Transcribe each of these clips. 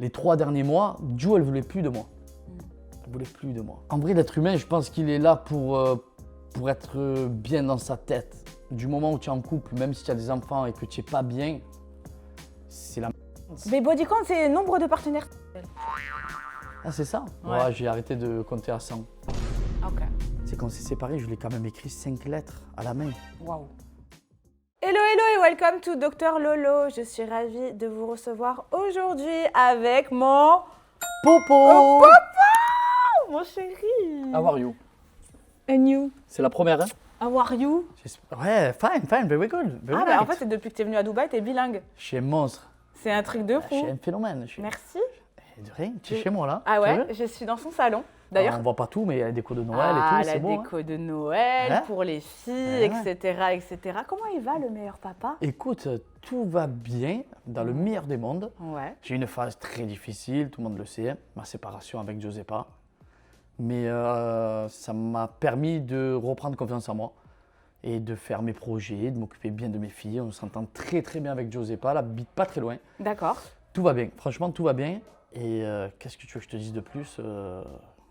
Les 3 derniers mois, Ju, elle voulait plus de moi. Elle voulait plus de moi. En vrai, l'être humain, je pense qu'il est là pour être bien dans sa tête. Du moment où tu es en couple, même si tu as des enfants et que tu n'es pas bien, c'est la merde. Mais body count, c'est le nombre de partenaires. Ah, c'est ça? Ouais. J'ai arrêté de compter à 100. Ok. C'est quand on s'est séparés, je lui ai quand même écrit 5 lettres à la main. Waouh. Hello, hello et welcome to Dr Lolo. Je suis ravie de vous recevoir aujourd'hui avec mon... Popo! Oh, Popo! Mon chéri. How are you? And you? C'est la première, hein? How are you? Ouais, fine, very good. Very Ah, bah en right. fait, c'est depuis que tu es venu à Dubaï, tu es bilingue. Je suis un monstre. C'est un truc de Je suis fou. un phénomène. Merci. De rien, tu es chez moi là. Ah tu ouais, veux? je suis dans son salon. On D'ailleurs, voit pas tout, mais il y a la déco de Noël et tout, la c'est beau. Hein. déco de Noël Hein? pour les filles, Ouais. etc. Comment il va, le meilleur papa? Écoute, tout va bien dans le meilleur des mondes. Ouais. J'ai eu une phase très difficile, tout le monde le sait, ma séparation avec Giuseppa. Mais ça m'a permis de reprendre confiance en moi et de faire mes projets, de m'occuper bien de mes filles. On s'entend très très bien avec Giuseppa, elle habite pas très loin. D'accord. Tout va bien, franchement tout va bien. Et qu'est-ce que tu veux que je te dise de plus?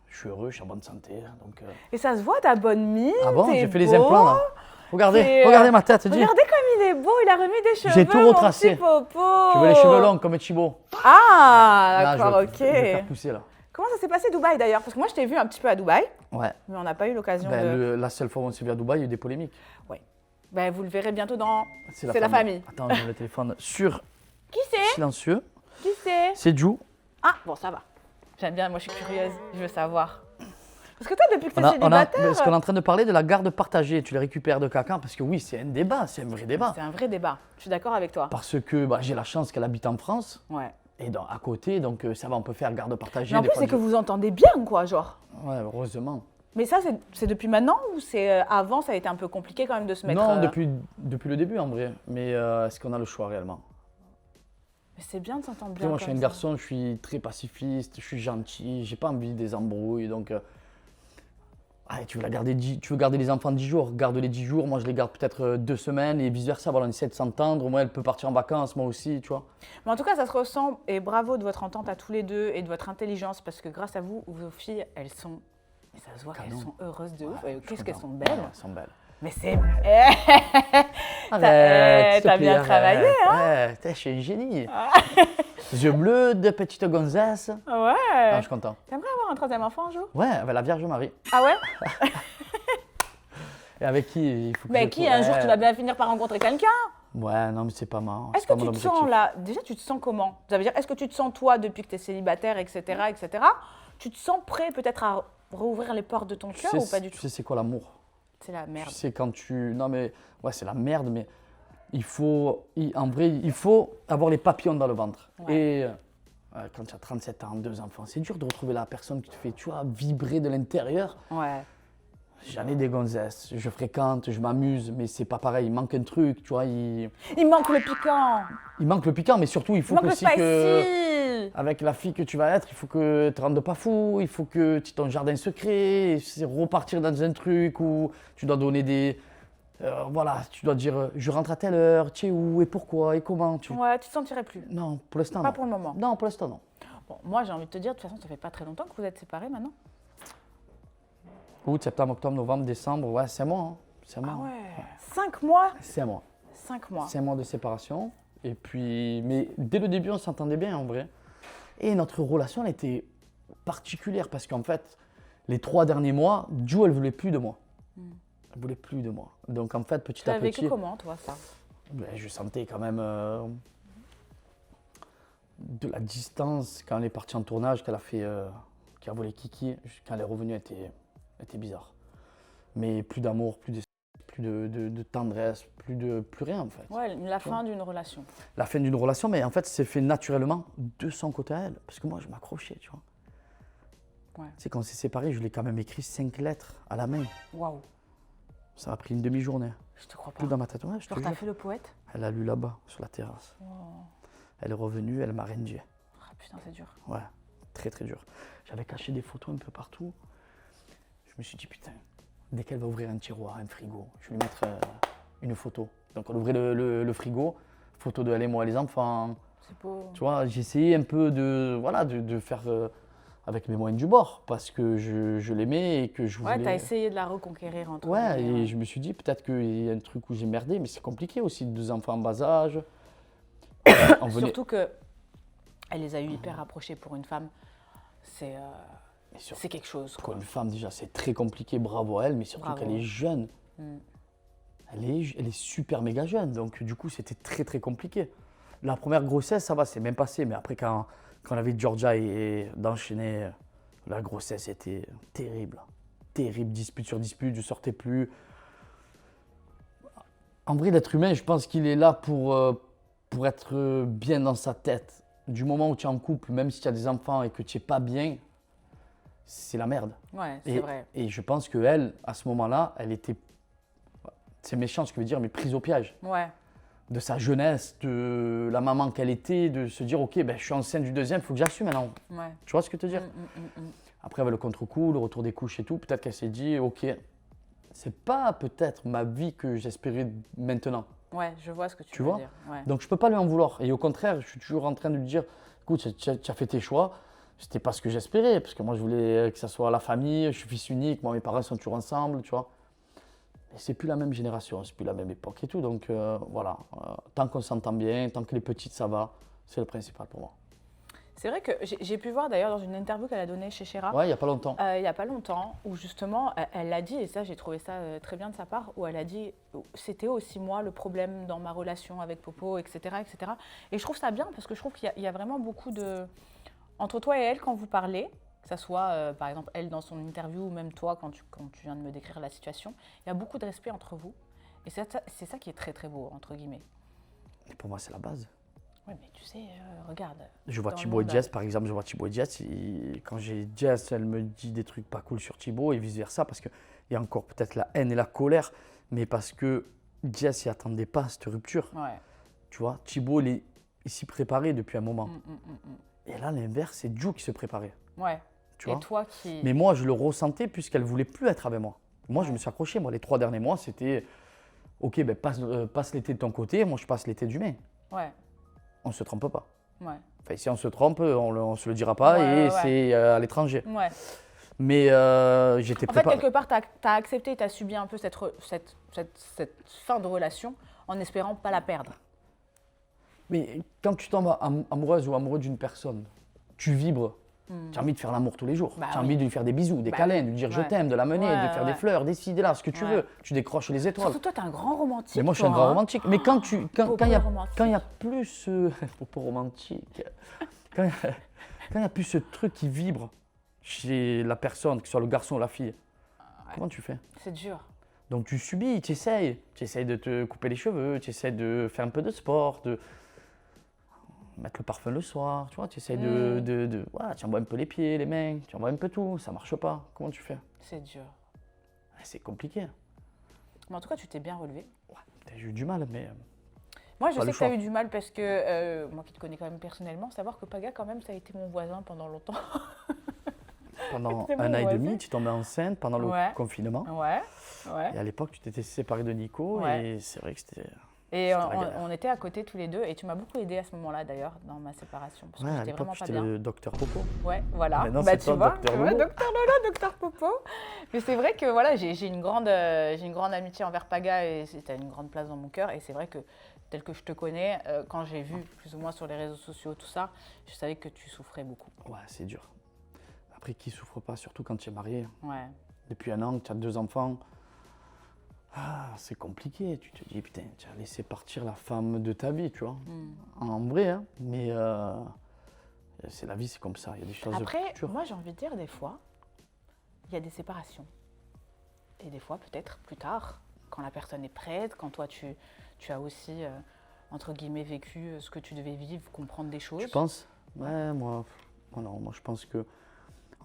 Je suis heureux, je suis en bonne santé. Donc, Et ça se voit, ta bonne mine. Ah bon? t'es J'ai fait les beau. implants là. Regardez, C'est, regardez ma tête, dis. Regardez comme il est beau, il a remis des cheveux. J'ai tout mon retracé. petit Popo. Je veux les cheveux longs comme Chibo. Ah, Là, d'accord, je ok. vais faire pousser là. Comment ça s'est passé Dubaï d'ailleurs? Parce que moi, je t'ai vu un petit peu à Dubaï, Ouais. mais on n'a pas eu l'occasion Ben, de. la seule fois où on s'est vu à Dubaï, il y a eu des polémiques. Ben, vous le verrez bientôt dans. C'est la famille. Attends, j'ai le téléphone sur Qui c'est? silencieux. Qui c'est? C'est Ju. Ah, bon, ça va. J'aime bien, moi, je suis curieuse. Je veux savoir. Parce que toi, depuis que tu es célibataire. Parce qu'on est en train de parler de la garde partagée. Tu les récupères de Cacan parce que oui, c'est un débat, c'est un vrai débat. C'est un vrai débat. Je suis d'accord avec toi. Parce que j'ai la chance qu'elle habite en France Ouais. et à côté, donc ça va, on peut faire garde partagée. Mais en des plus, fois, c'est que vous entendez bien, quoi, genre. Ouais, heureusement. Mais ça, c'est depuis maintenant ou c'est avant, ça a été un peu compliqué quand même de se mettre. Non, depuis le début en vrai. Mais est-ce qu'on a le choix réellement? Mais c'est bien de s'entendre Après, bien. moi, je suis un comme garçon, je suis très pacifiste, je suis gentil, j'ai pas envie des embrouilles. Donc, tu veux garder les enfants 10 jours, garde-les 10 jours. Moi, je les garde peut-être 2 semaines et vice-versa. Voilà, on essaie de s'entendre. Moi, elle peut partir en vacances, moi aussi, tu vois. Mais en tout cas, ça se ressent et bravo de votre entente à tous les deux et de votre intelligence parce que grâce à vous, vos filles, elles sont. Mais ça se voit qu'elles Canon. sont heureuses de ouf. Ouais, Et je suis qu'est-ce qu'elles content. sont belles. Ouais, elles sont belles. Mais c'est. Arrête, s'il te t'as plaît, bien travaillé, arrête. hein? Ouais, je suis un génie. Yeux bleus, de petites gonzesses. Ah, Ouais. je suis content. T'aimerais avoir un troisième enfant un jour? Ouais, avec la Vierge Marie. Ah ouais? Et avec qui il faut que Mais je qui, trouve- un jour, Ouais. tu vas bien finir par rencontrer quelqu'un? Ouais, non, mais c'est pas marrant. Est-ce c'est que pas tu mon te objectif. sens là? Déjà, tu te sens comment? Ça veut dire, est-ce que tu te sens toi depuis que tu es célibataire, etc. Tu te sens prêt peut-être à rouvrir les portes de ton Tu cœur sais, ou pas du tu tout? sais c'est quoi l'amour? C'est la merde. Tu sais quand tu... Non mais, ouais c'est la merde, mais en vrai, il faut avoir les papillons dans le ventre. Ouais. Et quand tu as 37 ans, 2 enfants, c'est dur de retrouver la personne qui te fait, tu vois, vibrer de l'intérieur. Ouais. J'en ai des gonzesses, je fréquente, je m'amuse, mais c'est pas pareil, il manque un truc, tu vois, il Il manque le piquant. manque le piquant, mais surtout il Il faut manque le aussi que... spicy. Avec la fille que tu vas être, il faut que tu ne te rendes pas fou, il faut que tu aies ton jardin secret, c'est repartir dans un truc où tu dois donner des... voilà, tu dois dire je rentre à telle heure, tu es où et pourquoi et comment. Ouais, tu te sentirais plus. Non, pour l'instant Pas non. pour le moment. Non, pour l'instant non. Bon, moi, j'ai envie de te dire, de toute façon, ça fait pas très longtemps que vous êtes séparés maintenant. Août, septembre, octobre, novembre, décembre, ouais, c'est moi. Hein. C'est moi. Ah ouais. 5 mois? C'est moi. 5 mois. 5 mois de séparation. Et puis, mais dès le début, on s'entendait bien en vrai. Et notre relation, elle était particulière parce qu'en fait, les 3 derniers mois, Ju, elle voulait plus de moi. Elle voulait plus de moi. Donc en fait, petit Tu à as vécu petit, comment, toi, ça? je sentais quand même de la distance quand elle est partie en tournage, qu'elle a volé Kiki. Quand elle est revenue, elle était bizarre. Mais plus d'amour, plus de tendresse, plus rien en fait. Ouais, la fin d'une relation. La fin d'une relation, mais en fait, c'est fait naturellement de son côté à elle. Parce que moi, je m'accrochais, tu vois. Ouais. C'est quand on s'est séparés, je lui ai quand même écrit 5 lettres à la main. Waouh. Ça a pris une demi-journée. Je te crois pas. Plus dans ma tête. Ouais, je te Genre, t'as jure. fait le poète? Elle a lu là-bas, sur la terrasse. Oh. Elle est revenue, elle m'a rendu. Ah, putain, c'est dur. Ouais, très très dur. J'avais caché des photos un peu partout. Je me suis dit, putain, dès qu'elle va ouvrir un tiroir, un frigo, je vais lui mettre une photo. Donc on ouvrait le frigo, photo de elle et moi, les enfants, C'est beau. Tu vois, j'ai essayé un peu de faire avec mes moyens du bord parce que je l'aimais et que je Ouais, voulais. t'as essayé de la reconquérir entre Ouais, guillemets, et ouais. je me suis dit peut-être qu'il y a un truc où j'ai merdé, mais c'est compliqué aussi, 2 enfants en bas âge. On venait. Surtout que elle les a eu hyper rapprochés pour une femme. C'est Mais surtout, c'est quelque chose, pour quoi. une femme, déjà, c'est très compliqué, bravo à elle, mais surtout Bravo. qu'elle est jeune. Mm. Elle est super méga jeune, donc du coup, c'était très très compliqué. La première grossesse, ça va, c'est même passé, mais après, quand on avait Georgia et d'enchaîner, la grossesse était terrible. Terrible, dispute sur dispute, je sortais plus. En vrai, l'être humain, je pense qu'il est là pour être bien dans sa tête. Du moment où tu es en couple, même si tu as des enfants et que tu n'es pas bien, c'est la merde. Ouais, c'est Et, vrai. et je pense qu'elle, à ce moment-là, elle était, c'est méchant ce que je veux dire, mais prise au piège. Ouais, De sa jeunesse, de la maman qu'elle était, de se dire, ok, ben, je suis enceinte du deuxième, il faut que j'assume maintenant. ouais. Tu vois ce que je veux te dire? Mm. Après, avec le contre-coup, le retour des couches et tout, peut-être qu'elle s'est dit, ok, c'est pas peut-être ma vie que j'espérais maintenant. Ouais, je vois ce que tu Tu veux vois? dire. Ouais. Donc je peux pas lui en vouloir. Et au contraire, je suis toujours en train de lui dire, écoute, tu as fait tes choix, c'était pas ce que j'espérais, parce que moi je voulais que ça soit la famille, je suis fils unique, moi mes parents sont toujours ensemble, tu vois. Mais c'est plus la même génération, c'est plus la même époque et tout. Donc voilà, tant qu'on s'entend bien, tant que les petites ça va, c'est le principal pour moi. C'est vrai que j'ai pu voir d'ailleurs dans une interview qu'elle a donnée chez Shera, Ouais, il y a pas longtemps. il n'y a pas longtemps, où justement elle l'a dit, et ça j'ai trouvé ça très bien de sa part, où elle a dit c'était aussi moi le problème dans ma relation avec Popo, etc. etc. Et je trouve ça bien parce que je trouve qu'il y a vraiment beaucoup de. Entre toi et elle, quand vous parlez, que ça soit par exemple elle dans son interview ou même toi quand tu viens de me décrire la situation, il y a beaucoup de respect entre vous. Et c'est ça qui est très très beau, entre guillemets. Et pour moi, c'est la base. Ouais, mais tu sais, regarde. Je vois dans le Thibaut et monde, Jess, par exemple, je vois Thibaut et Jess, et quand j'ai Jess, elle me dit des trucs pas cool sur Thibaut et vice-versa, parce qu'il y a encore peut-être la haine et la colère, mais parce que Jess n'y attendait pas cette rupture. Ouais. Tu vois, Thibaut, il s'y préparait depuis un moment. Mm. Et là, l'inverse, c'est Ju qui se préparait. Ouais. Tu Et vois. toi qui. Mais moi, je le ressentais puisqu'elle voulait plus être avec moi. Moi, je Ouais. me suis accroché. Moi, les 3 derniers mois, c'était ok, ben, passe l'été de ton côté, moi, je passe l'été du mien. Ouais. On ne se trompe pas. Ouais. Enfin, si on se trompe, on ne se le dira pas Ouais, et ouais. c'est à l'étranger. Ouais. Mais j'étais En fait, préparé. quelque part, tu as accepté, tu as subi un peu cette fin de relation en espérant pas la perdre. Mais quand tu tombes amoureuse ou amoureux d'une personne, tu vibres. Tu as envie de faire l'amour tous les jours. Bah tu as oui. envie de lui faire des bisous, des Bah câlins, oui. de lui dire je Ouais. t'aime, de l'amener, Ouais, de faire des ouais. fleurs, des là, ce que tu Ouais. veux. Tu décroches les étoiles. Surtout toi, tu es un grand romantique. Mais moi, je suis un toi, grand hein. romantique. Mais quand Popo il y a, romantique. quand il y a plus ce. Popo romantique. Quand il y a plus ce truc qui vibre chez la personne, que ce soit le garçon ou la fille, comment tu fais? C'est dur. Donc tu subis, tu essayes. Tu essayes de te couper les cheveux, tu essayes de faire un peu de sport, de mettre le parfum le soir, tu vois, tu essayes voilà, tu envoies un peu les pieds, les mains, tu envoies un peu tout, ça marche pas. Comment tu fais? C'est dur. C'est compliqué. Mais en tout cas, tu t'es bien relevé. J'ai eu du mal, mais Moi, je Pas sais le que tu as choix. eu du mal parce que, moi qui te connais quand même personnellement, savoir que Paga, quand même, ça a été mon voisin pendant longtemps. pendant C'est bon, 1 an et vas-y. demi, tu tombais enceinte pendant Ouais. le confinement. Ouais, ouais. Et à l'époque, tu t'étais séparé de Nico Ouais. et c'est vrai que c'était. Et C'était la galère. on était à côté tous les deux et tu m'as beaucoup aidé à ce moment-là d'ailleurs dans ma séparation parce Ouais, que à j'étais l'époque, vraiment pas j'étais bien. le docteur Popo. Ouais, voilà. Maintenant, Bah c'est tu toi, vois, Docteur tu vois, Lolo. Docteur Lolo, Docteur Popo. Mais c'est vrai que voilà, j'ai une grande amitié envers Paga et c'était une grande place dans mon cœur. Et c'est vrai que tel que je te connais, quand j'ai vu plus ou moins sur les réseaux sociaux tout ça, je savais que tu souffrais beaucoup. Ouais, c'est dur. Après, qui souffre pas, surtout quand tu es marié Ouais. depuis 1 an, que tu as 2 enfants. Ah, c'est compliqué. Tu te dis, putain, tu as laissé partir la femme de ta vie, tu vois. En vrai, hein. Mais c'est la vie, c'est comme ça. Il y a des choses Après, dures. moi j'ai envie de dire des fois, il y a des séparations. Et des fois, peut-être plus tard, quand la personne est prête, quand toi tu as aussi, entre guillemets, vécu ce que tu devais vivre, comprendre des choses. Tu penses? Ouais, non, moi je pense que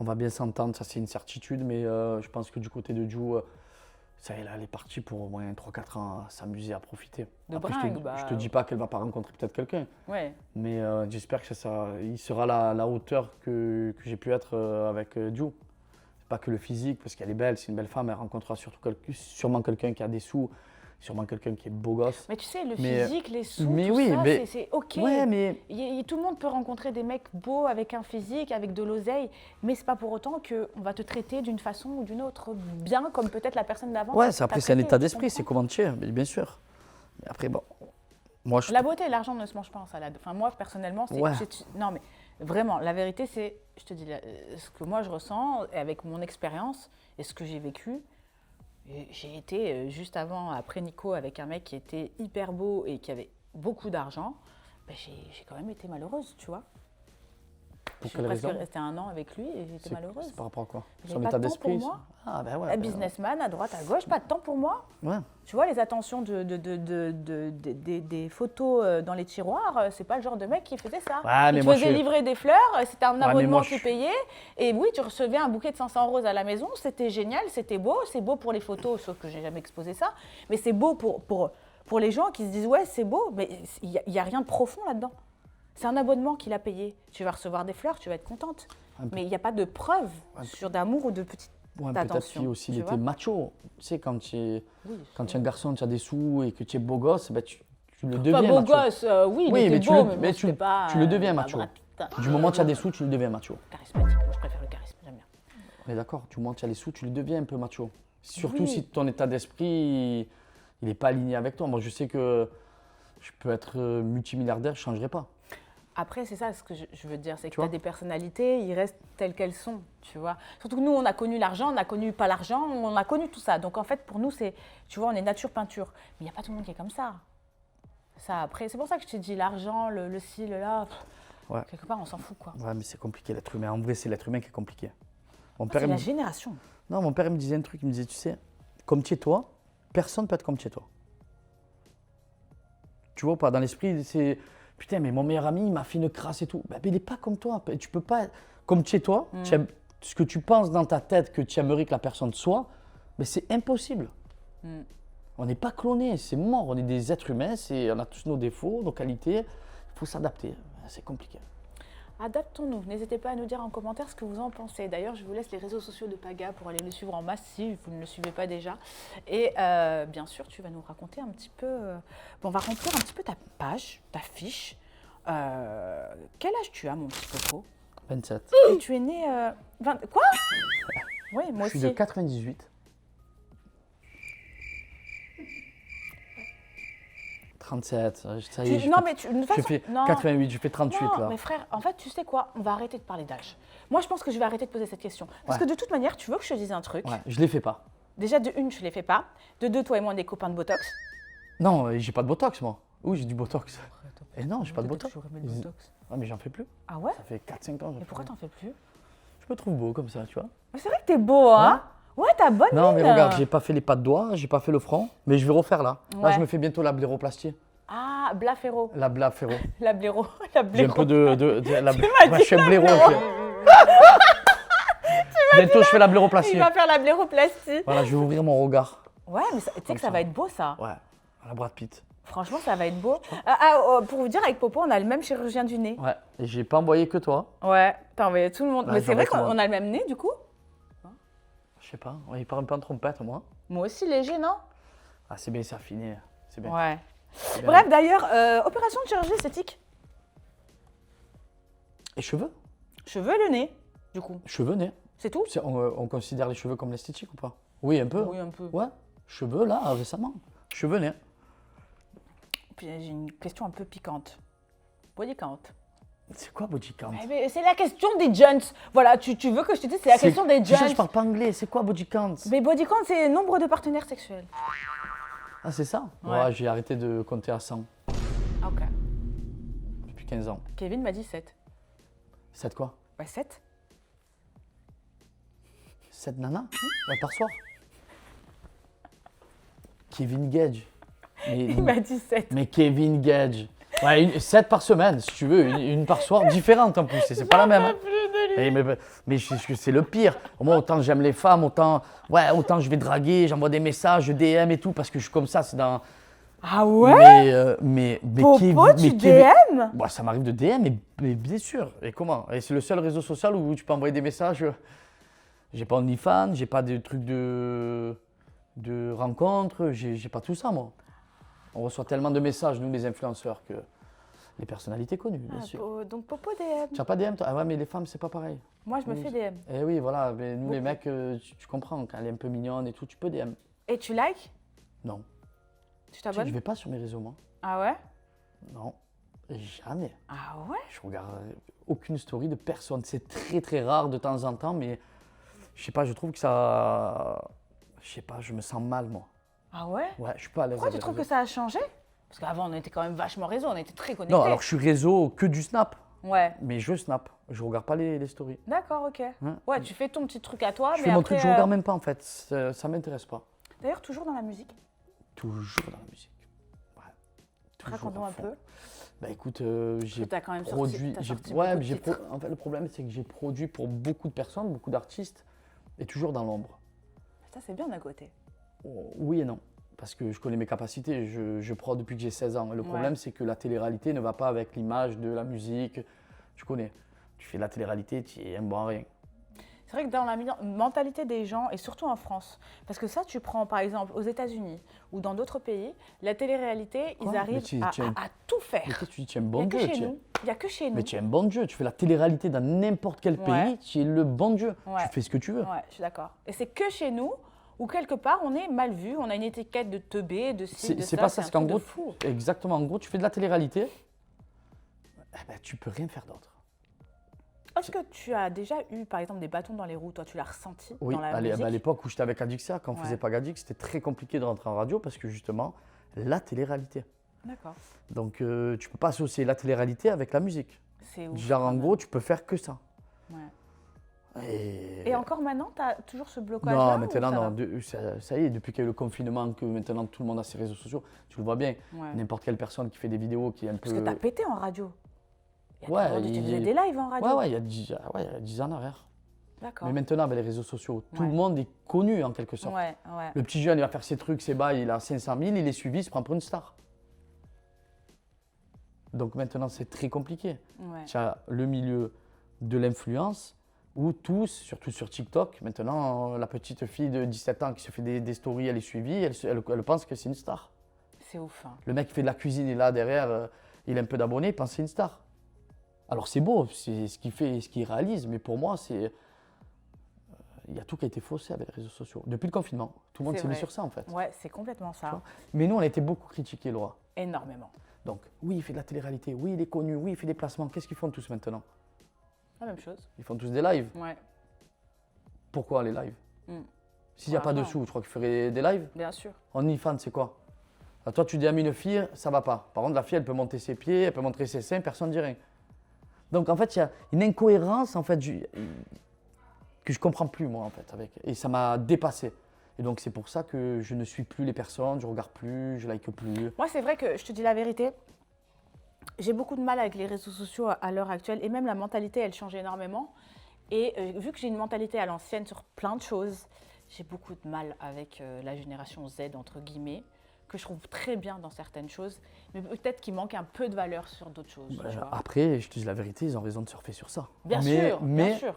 on va bien s'entendre, ça c'est une certitude, mais je pense que du côté de Ju, ça y est, là, elle est partie pour au moins 3-4 ans à s'amuser, à profiter. De Après, bringue, je te dis pas qu'elle va pas rencontrer peut-être quelqu'un, Ouais, mais j'espère que il sera à la hauteur que j'ai pu être avec Ju. C'est pas que le physique, parce qu'elle est belle, c'est une belle femme, elle rencontrera sûrement quelqu'un qui a des sous, sûrement quelqu'un qui est beau gosse. Mais tu sais, le Mais- physique, les sous, mais tout oui, ça, mais- c'est OK. Ouais, mais Tout le monde peut rencontrer des mecs beaux avec un physique, avec de l'oseille, mais c'est pas pour autant qu'on va te traiter d'une façon ou d'une autre bien, comme peut-être la personne d'avant. ouais, t'a après c'est un traité, état tu d'esprit, c'est comprends? comment tu es, bien sûr. Mais après, bon, moi je... La beauté et l'argent ne se mangent pas en salade. Enfin, moi, personnellement, Ouais. non, mais vraiment, la vérité, c'est, je te dis, ce que moi je ressens, et avec mon expérience et ce que j'ai vécu. J'ai été juste avant, après Nico, avec un mec qui était hyper beau et qui avait beaucoup d'argent. Ben, j'ai quand même été malheureuse, tu vois. Pour Je suis quelle presque raison? restée 1 an avec lui et j'étais malheureuse. C'est par rapport à quoi? J'avais Son pas état de temps pour d'esprit? moi. Ah ben ouais. Un businessman à droite, à gauche, pas de temps pour moi. Ouais. Tu vois, les attentions des photos dans les tiroirs, c'est pas le genre de mec qui faisait ça. Ouais, mais Il te moi, faisait je suis- livrer des fleurs, c'était un Ouais, mais abonnement moi, que tu je- payais. Et oui, tu recevais un bouquet de 500 roses à la maison, c'était génial, c'était beau. C'est beau pour les photos, sauf que j'ai jamais exposé ça. Mais c'est beau pour les gens qui se disent, ouais, c'est beau, mais il n'y a rien de profond là-dedans. C'est un abonnement qu'il a payé. Tu vas recevoir des fleurs, tu vas être contente. Mais il n'y a pas de preuve sur d'amour ou de petite Ouais, peut-être attention. qu'il aussi, il tu était vois. tu sais, quand tu es Oui, un garçon, tu as des sous et que tu es beau gosse, ben tu le Enfin, deviens beau macho. gosse, oui, il Oui, était mais tu beau, le- mais, mais bon, tu- c'était pas, tu le deviens un macho. Brad Pitt. Du moment que tu as des sous, tu le deviens macho. Charismatique, moi je préfère le charisme, j'aime bien. Mais d'accord, du moment que tu as les sous, tu le deviens un peu macho. Surtout Oui. si ton état d'esprit, il n'est pas aligné avec toi. Moi, je sais que je peux être multimilliardaire, je ne changerai pas. Après, c'est ça ce que je veux dire, c'est que Tu tu as vois. des personnalités, ils restent telles qu'elles sont, tu vois. Surtout que nous, on a connu l'argent, on a connu pas l'argent, on a connu tout ça. Donc en fait, pour nous, c'est, tu vois, on est nature peinture. Mais il n'y a pas tout le monde qui est comme ça. Ça, après, c'est pour ça que je t'ai dit l'argent, le ci, le là. Ouais. Quelque part, on s'en fout, quoi. Ouais, mais c'est compliqué l'être humain. En vrai, c'est l'être humain qui est compliqué. Mon C'est père, il la me... génération. Non, mon père il me disait un truc, il me disait, tu sais, comme tu es toi, personne ne peut être comme tu es toi. Tu vois ou pas, dans l'esprit, c'est, putain, mais mon meilleur ami, il m'a fait une crasse et tout. Ben, mais il n'est pas comme toi. Tu peux pas, comme tu es toi, ce que tu penses dans ta tête que tu aimerais que la personne soit, mais c'est impossible. On n'est pas clonés, c'est mort. On est des êtres humains, on a tous nos défauts, nos qualités. Il faut s'adapter. C'est compliqué. Adaptons-nous. N'hésitez pas à nous dire en commentaire ce que vous en pensez. D'ailleurs, je vous laisse les réseaux sociaux de Paga pour aller le suivre en masse si vous ne le suivez pas déjà. Et bien sûr, tu vas nous raconter un petit peu. Bon, on va remplir un petit peu ta page, ta fiche. Quel âge tu as, mon petit Popo? 27. Et tu es né. 20... Quoi? Oui, moi Je suis aussi. de 98. 37, ça y est, Non, mais de toute je façon, fais non. 88, je fais 38 Non, là. mais frère, en fait, tu sais quoi? On va arrêter de parler d'âge. Moi, je pense que je vais arrêter de poser cette question. Parce Ouais. que de toute manière, tu veux que je te dise un truc. Ouais, je les fais pas. Déjà, de une, je ne les fais pas. De deux, toi et moi, on est copains de Botox. Non, j'ai pas de botox moi. Oui, j'ai du botox. Et non, j'ai pas de botox. Botox. Ouais, mais j'en fais plus. Ah ouais? Ça fait 4-5 ans. Mais pourquoi t'en fais plus? Je me trouve beau comme ça, tu vois. Mais c'est vrai que t'es beau, hein? Ouais, t'as bonne Non, mais mine. regarde, j'ai pas fait les pas de doigts, j'ai pas fait le front, mais je vais refaire là. Là, Ouais. je me fais bientôt la bléroplastie. Ah, Blaféro. La blaféro. La blaireau. La J'ai un blaireau. peu de la m'as Ouais, dit je suis un blaireau. blaireau. Bientôt, je fais la bléroplastie. Il va faire la blairoplastie. Voilà, je vais ouvrir mon regard. Ouais, mais tu sais que ça ça. va être beau, ça. Ouais, à la Brad Pitt. Franchement, ça va être beau. Pour vous dire, avec Popo, on a le même chirurgien du nez. Ouais, et j'ai pas envoyé que toi. Ouais, t'as envoyé tout le monde. Ouais, Mais c'est vrai j'envoie tout le qu'on monde. a le même nez, du coup. Je sais pas, il parle un peu en trompette, moi. Moi aussi, léger, non? Ah, c'est bien, c'est affiné. C'est bien. Ouais. C'est bien. Bref, d'ailleurs, opération de chirurgie esthétique. Et cheveux? Cheveux et le nez, du coup. Cheveux, nez. C'est tout? On considère les cheveux comme l'esthétique ou pas? Oui, un peu. Oui, un peu. Ouais, cheveux là, récemment. Cheveux, nez. Puis j'ai une question un peu piquante. Body count. C'est quoi body count? Eh ben, c'est la question des jeunes. Voilà, tu veux que je te dise, c'est la question des Déjà, jeunes. je parle pas anglais. C'est quoi body count? Mais body count, c'est nombre de partenaires sexuels. Ah, c'est ça? Ouais. Ouais, j'ai arrêté de compter à 100 Ah, ok. depuis 15 ans. Kevin m'a dit 7. 7 quoi? Ouais, 7? 7 nanas? Ouais, par soir. Kevin Gage. Il m'a dit 7. Mais Kevin Gage. Ouais, 7 par semaine, si tu veux. Une par soir, différente en plus. Et c'est pas la même. Hein. Mais c'est le pire. Moi, autant j'aime les femmes, autant je vais draguer, j'envoie des messages, je DM et tout, parce que je suis comme ça, c'est dans... Ah ouais? Mais Popo, tu DM? Bah, ça m'arrive de DM, mais bien sûr. Et comment? Et c'est le seul réseau social où tu peux envoyer des messages. J'ai pas OnlyFans, j'ai pas de trucs de de rencontres. J'ai pas tout ça, moi. On reçoit tellement de messages, nous, les influenceurs, que les personnalités connues, bien sûr. Donc Popo DM. Tu n'as pas DM, toi? Ah ouais, mais les femmes, c'est pas pareil. Moi, je me fais DM. Eh oui, voilà. Mais nous, les Beaucoup. mecs, tu comprends, quand elle est un peu mignonne et tout, tu peux DM. Et tu likes? Non. Tu Je t'abonnes? vais pas sur mes réseaux, moi. Ah ouais? Non. Jamais. Ah ouais? Je regarde aucune story de personne. C'est très, très rare de temps en temps, mais je sais pas, je trouve que ça. Je sais pas, je me sens mal, moi. Ah ouais? Ouais, je suis pas à l'aise. Pourquoi tu avec trouves les que ça a changé? Parce qu'avant, on était quand même vachement réseau, on était très réseaux. connectés. Non, alors je suis réseau que du Snap, Ouais. mais je snap. Je regarde pas les stories. D'accord, ok. Ouais, tu fais ton petit truc à toi, Je mais fais mon après, truc, je regarde même pas en fait. Ça m'intéresse pas. D'ailleurs, toujours dans la musique. Toujours dans la musique. Ouais. Toujours Raconte-nous à un fond. peu. Bah écoute, j'ai t'as quand même produit. t'as sorti Ouais, beaucoup de titres. en fait, le problème, c'est que j'ai produit pour beaucoup de personnes, beaucoup d'artistes, et toujours dans l'ombre. Ça, c'est bien d'un côté. Oh, oui et non. Parce que je connais mes capacités, je prod depuis que j'ai 16 ans. Et le problème, c'est que la télé-réalité ne va pas avec l'image de la musique. Tu connais. Tu fais de la télé-réalité, tu es un bon à rien. C'est vrai que dans la mentalité des gens, et surtout en France, parce que ça, tu prends par exemple aux États-Unis ou dans d'autres pays, la télé-réalité, Quoi? ils arrivent Mais à tout faire. Mais toi, tu dis, tu es un Il n'y bon a que Dieu. chez nous. Il n'y a que chez nous. Mais tu es un bon Dieu. Tu fais la télé-réalité dans n'importe quel pays, Ouais. tu es le bon Dieu. Ouais. Tu fais ce que tu veux. Ouais, je suis d'accord. Et c'est que chez nous où quelque part on est mal vu, on a une étiquette de teubé, de ci, de ça. C'est pas ça, un c'est qu'en truc de gros, fou. exactement, en gros, tu fais de la télé-réalité, eh ben, tu peux rien faire d'autre. Est-ce que tu as déjà eu par exemple des bâtons dans les roues, toi tu l'as ressenti Oui, dans la à musique? l'époque où j'étais avec Adixia, quand on Ouais. faisait pas Gadix, c'était très compliqué de rentrer en radio parce que justement, la télé-réalité. D'accord. Donc, tu peux pas associer la télé-réalité avec la musique. C'est ouf. Genre, quand en même. gros, tu peux faire que ça. Ouais. Et, Et encore maintenant, tu as toujours ce blocage-là? non, ou maintenant, ça non. va Ça y est, depuis qu'il y a eu le confinement, que maintenant tout le monde a ses réseaux sociaux, tu le vois bien. Ouais. N'importe quelle personne qui fait des vidéos qui est un Parce peu. que tu as pété en radio. Il y a Ouais, toujours tu il- faisais des lives en radio. Ouais, il y a 10 ans en arrière. D'accord. Mais maintenant, avec les réseaux sociaux, tout Ouais. le monde est connu en quelque sorte. Ouais, ouais. Le petit jeune, il va faire ses trucs, ses bails, il a 500 000, il est suivi, il se prend pour une star. Donc maintenant, c'est très compliqué. Ouais. Tu as le milieu de l'influence où tous, surtout sur TikTok, maintenant, la petite fille de 17 ans qui se fait des stories, elle est suivie, elle pense que c'est une star. C'est ouf. Hein. Le mec qui fait de la cuisine, il est là derrière, il a un peu d'abonnés, il pense que c'est une star. Alors c'est beau, c'est ce qu'il fait et ce qu'il réalise, mais pour moi, c'est. Il y a tout qui a été faussé avec les réseaux sociaux. Depuis le confinement, tout le monde C'est s'est mis vrai. sur ça en fait. Ouais, c'est complètement ça. vois. Mais nous, on a été beaucoup critiqués, Laura. Énormément. Donc, oui, il fait de la télé-réalité, oui, il est connu, oui, il fait des placements. Qu'est-ce qu'ils font tous maintenant? La même chose. Ils font tous des lives. Ouais. Pourquoi les lives? Mm. S'il n'y a Pour pas de l'argent. sous, je crois qu'il ferait des lives. Bien sûr. OnlyFans, c'est quoi? Ah, toi, tu dis à une fille, ça va pas. Par contre, la fille, elle peut monter ses pieds, elle peut montrer ses seins, personne ne dit rien. Donc, en fait, il y a une incohérence en fait, que je comprends plus, moi, en fait. Et ça m'a dépassé. Et donc, c'est pour ça que je ne suis plus les personnes, je regarde plus, je like plus. Moi, c'est vrai que je te dis la vérité. J'ai beaucoup de mal avec les réseaux sociaux à l'heure actuelle et même la mentalité, elle change énormément. Et vu que j'ai une mentalité à l'ancienne sur plein de choses, j'ai beaucoup de mal avec la génération Z, entre guillemets, que je trouve très bien dans certaines choses, mais peut-être qu'il manque un peu de valeur sur d'autres choses. tu vois. Après, je te dis la vérité, ils ont raison de surfer sur ça. Bien mais, sûr, mais bien sûr.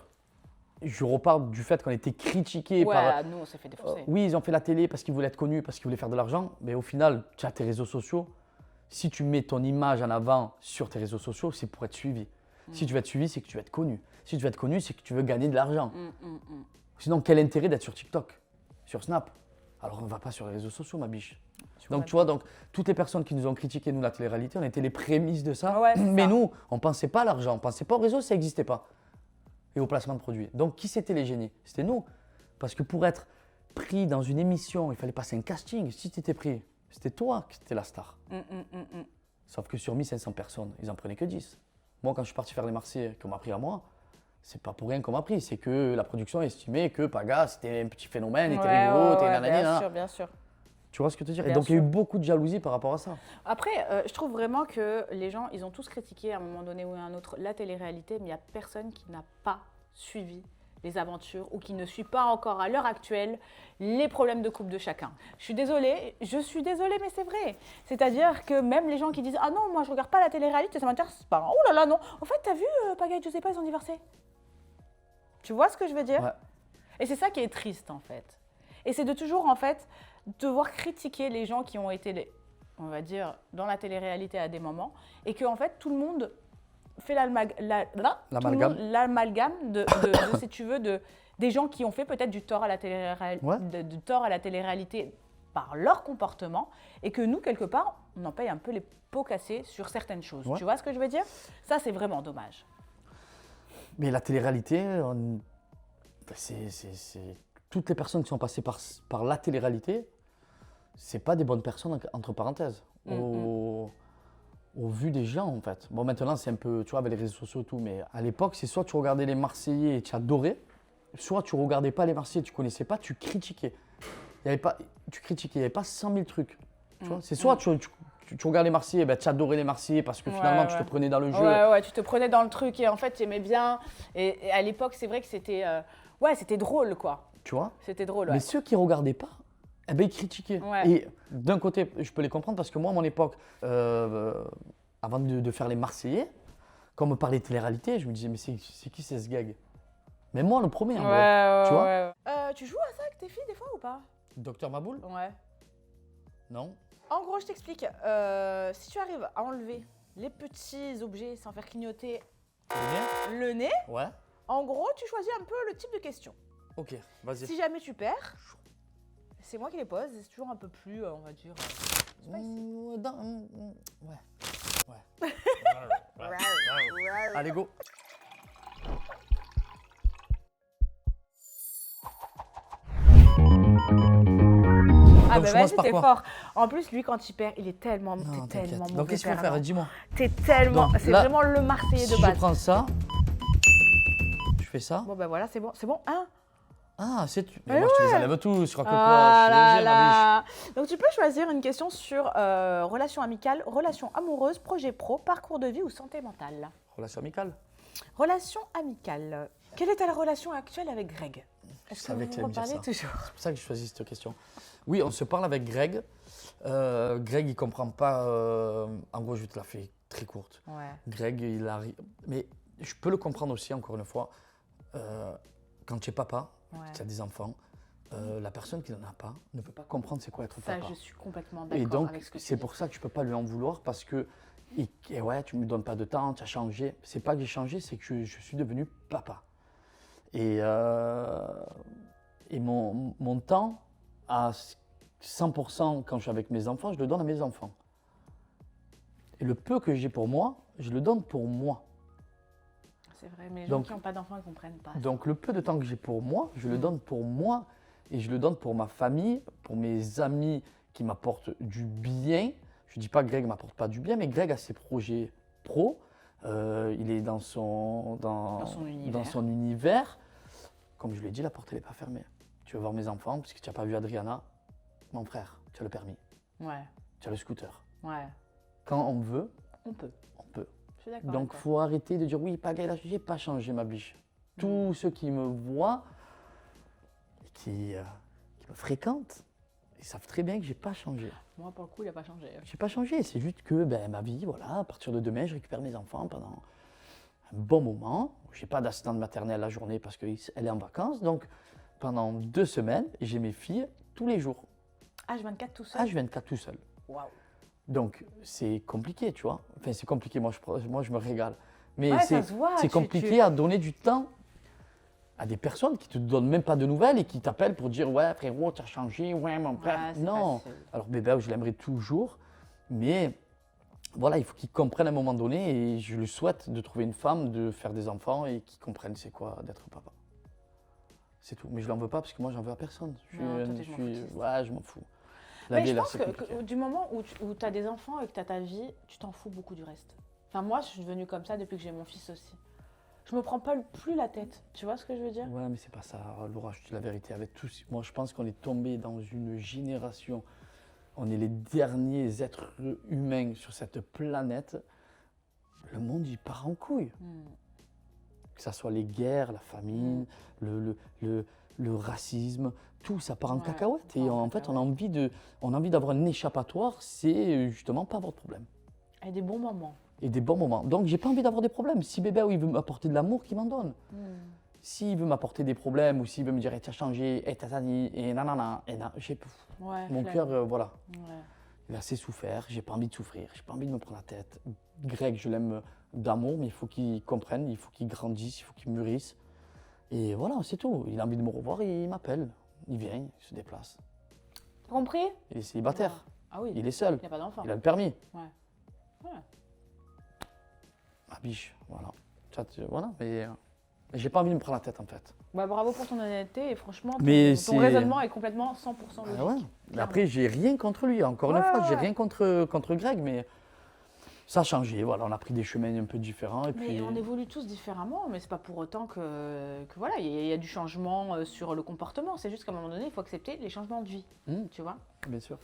je repars du fait qu'on a été critiqués Ouais, par. nous, on s'est fait défoncer. Oui, ils ont fait la télé parce qu'ils voulaient être connus, parce qu'ils voulaient faire de l'argent, mais au final, tu as tes réseaux sociaux. Si tu mets ton image en avant sur tes réseaux sociaux, c'est pour être suivi. Si tu veux être suivi, c'est que tu veux être connu. Si tu veux être connu, c'est que tu veux gagner de l'argent. Sinon, quel intérêt d'être sur TikTok, sur Snap? Alors, on ne va pas sur les réseaux sociaux, ma biche. Donc, tu vois, donc, toutes les personnes qui nous ont critiqué, nous, la télé-réalité, on était les prémices de ça. Ouais, c'est mais ça. nous, on ne pensait pas à l'argent, on ne pensait pas au réseau, ça n'existait pas. Et au placement de produits. Donc, qui c'était les génies? C'était nous. Parce que pour être pris dans une émission, il fallait passer un casting. Si tu étais pris, c'était toi qui étais la star. Sauf que sur 1500 personnes, ils n'en prenaient que 10. Moi, quand je suis parti faire les Marseillais, qu'on m'a pris à moi, c'est pas pour rien qu'on m'a pris. C'est que la production estimait que Paga, c'était un petit phénomène, il était rigolo, t'es nanani, bien nanana. sûr, bien sûr. Tu vois ce que je veux dire? Et Bien donc, il y a eu sûr. beaucoup de jalousie par rapport à ça. Après, je trouve vraiment que les gens, ils ont tous critiqué à un moment donné ou à un autre la télé-réalité, mais il n'y a personne qui n'a pas suivi les aventures ou qui ne suit pas encore à l'heure actuelle les problèmes de couple de chacun. Je suis désolée, mais c'est vrai. C'est-à-dire que même les gens qui disent « Ah non, moi je regarde pas la télé-réalité, ça m'intéresse pas. Oh là là, non. En fait, t'as vu, Paga et Giuseppa, ils ont divorcé. » Tu vois ce que je veux dire? Ouais. Et c'est ça qui est triste, en fait. Et c'est de toujours, en fait, devoir critiquer les gens qui ont été, on va dire, dans la télé-réalité à des moments, et que en fait tout le monde fait l'amalgame si tu veux, des gens qui ont fait peut-être du tort à la télé-réalité par leur comportement, et que nous, quelque part, on en paye un peu les pots cassés sur certaines choses. Ouais. Tu vois ce que je veux dire? Ça, c'est vraiment dommage. Mais la télé-réalité, toutes les personnes qui sont passées par la télé-réalité, c'est pas des bonnes personnes, entre parenthèses, au vu des gens, en fait. Bon, maintenant, c'est un peu, tu vois, avec les réseaux sociaux et tout, mais à l'époque, c'est soit tu regardais les Marseillais et tu adorais, soit tu regardais pas les Marseillais, tu connaissais pas, tu critiquais. Il n'y avait pas 100 000 trucs. Tu vois, c'est soit tu regardais les Marseillais, ben, tu adorais les Marseillais parce que finalement, tu te prenais dans le jeu. Ouais, tu te prenais dans le truc et en fait, tu aimais bien. Et à l'époque, c'est vrai que c'était c'était drôle, quoi. Tu vois? C'était drôle, ouais. Mais ceux qui regardaient pas, eh ben, ils critiquaient. Ouais. Et d'un côté, je peux les comprendre parce que moi, à mon époque, avant de faire les Marseillais, quand on me parlait de télé-réalité, je me disais, mais c'est qui ce gag? Mais moi, le premier, en vrai. Tu vois? Tu joues à ça avec tes filles des fois ou pas? Docteur Maboul? Ouais. Non. En gros, je t'explique. Si tu arrives à enlever les petits objets sans faire clignoter le nez, Ouais. en gros, tu choisis un peu le type de question. Ok, vas-y. Si jamais tu perds, c'est moi qui les pose. C'est toujours un peu plus, on va dire, spicy. Ouais. Allez, go. Ah Donc, bah je commence vas-y, par t'es quoi? fort. En plus, lui, quand il perd, il est tellement, Non, t'es t'inquiète. tellement Donc, mauvais qu'est-ce qu'il faut perdant. faire? Dis-moi. T'es tellement, Donc, c'est là, vraiment le Marseillais Si de base. je prends ça, je fais ça. Bon bah voilà, c'est bon, hein? Ah, c'est tu. Mais Mais moi, je te les enlève tous. Je crois que quoi? Ah Je là suis obligé, ma biche. là. Donc tu peux choisir une question sur relation amicale, relation amoureuse, projet pro, parcours de vie ou santé mentale. Relation amicale. Relation amicale. Quelle est ta relation actuelle avec Greg? Est-ce que savais que vous tu allais me dire reparlez ça. toujours? C'est pour ça que j'ai choisi cette question. Oui, on se parle avec Greg. Greg, il comprend pas. En gros, je te la fais très courte. Ouais. Greg, il arrive. Mais je peux le comprendre aussi, encore une fois. Quand tu es papa, tu as des enfants, la personne qui n'en a pas ne peut pas comprendre c'est quoi être Ça, papa. je suis complètement Et d'accord donc, avec ce que tu c'est dis. pour ça que je ne peux pas lui en vouloir parce que, et ouais, tu ne me donnes pas de temps, tu as changé. C'est pas que j'ai changé, c'est que je suis devenu papa. Et mon temps, à 100% quand je suis avec mes enfants, je le donne à mes enfants. Et le peu que j'ai pour moi, je le donne pour moi. C'est vrai, mais les gens Donc- qui n'ont pas d'enfants, ils ne comprennent pas. Donc le peu de temps que j'ai pour moi, je le donne pour moi et je le donne pour ma famille, pour mes amis qui m'apportent du bien. Je ne dis pas que Greg ne m'apporte pas du bien, mais Greg a ses projets pro. Il est dans son univers. Comme je l'ai dit, la porte n'est pas fermée. Tu veux voir mes enfants, parce que tu n'as pas vu Adriana, mon frère, tu as le permis, Ouais, tu as le scooter. ouais, Quand on veut, on peut. on peut. Je suis d'accord. Donc, il faut arrêter de dire oui, Pagaille, là, je n'ai pas changé ma biche. Tous ceux qui me voient et qui me fréquentent, ils savent très bien que je n'ai pas changé. Moi, pour le coup, il n'a pas changé. Je n'ai pas changé, c'est juste que ma vie, voilà, à partir de demain, je récupère mes enfants pendant un bon moment. Je n'ai pas d'assistante maternelle la journée parce qu'elle est en vacances. Donc, pendant 2 semaines, j'ai mes filles tous les jours. H24 tout seul. H24 tout seul. Waouh. Donc, c'est compliqué, tu vois. Enfin, c'est compliqué, moi je me régale. Mais Ouais, c'est ça se voit, c'est tu- compliqué à donner du temps à des personnes qui ne te donnent même pas de nouvelles et qui t'appellent pour dire « Ouais, frérot, tu as changé, ouais, mon frère. Ouais, c'est Non. facile. Alors, bébé, je l'aimerais toujours. Mais voilà, il faut qu'ils comprennent à un moment donné et je lui souhaite de trouver une femme, de faire des enfants et qu'ils comprennent c'est quoi d'être papa. C'est tout. Mais je l'en veux pas parce que moi, j'en veux à personne. Non, toi, t'es je m'en foutiste. Ouais, je m'en fous. La Mais vie, je là, pense c'est que compliqué. du moment où tu as des enfants et que tu as ta vie, tu t'en fous beaucoup du reste. Enfin, moi, je suis devenue comme ça depuis que j'ai mon fils aussi. Je me prends pas plus la tête. Tu vois ce que je veux dire? Ouais, mais c'est pas ça, Laura, je te dis la vérité. Avec tous, moi, je pense qu'on est tombé dans une génération. On est les derniers êtres humains sur cette planète. Le monde, il part en couille. Que ce soit les guerres, la famine, le racisme, tout ça part en Ouais, cacahuète. ça part Et en en fait, cacahuète. on a envie d'avoir un échappatoire, c'est justement pas votre problème. Et des bons moments. Et des bons moments. Donc, j'ai pas envie d'avoir des problèmes. Si bébé, il veut m'apporter de l'amour, qu'il m'en donne. s'il veut m'apporter des problèmes ou s'il veut me dire, tu as changé, t'as dit, et nanana, Ouais, mon flemme. cœur, voilà, Ouais. il a assez souffert, j'ai pas envie de souffrir, j'ai pas envie de me prendre la tête. Greg, je l'aime d'amour, mais il faut qu'il comprenne, il faut qu'il grandisse, il faut qu'il mûrisse. Et voilà, c'est tout. Il a envie de me revoir et il m'appelle. Il vient, il se déplace. T'as compris? Il est célibataire, Ah oui, il est seul, il n'y a pas d'enfant. il a le permis. Ouais. Ouais. Ma biche, voilà. Voilà, mais j'ai pas envie de me prendre la tête en fait. Bah, bravo pour ton honnêteté et franchement, Mais ton c'est- raisonnement est complètement 100% logique. Ah ouais. Mais après, j'ai rien contre lui. Encore une fois, j'ai rien contre Greg, mais ça a changé. Voilà, on a pris des chemins un peu différents. Et Mais puis, on évolue tous différemment, mais c'est pas pour autant que voilà, il y a du changement sur le comportement. C'est juste qu'à un moment donné, il faut accepter les changements de vie, tu vois. bien sûr.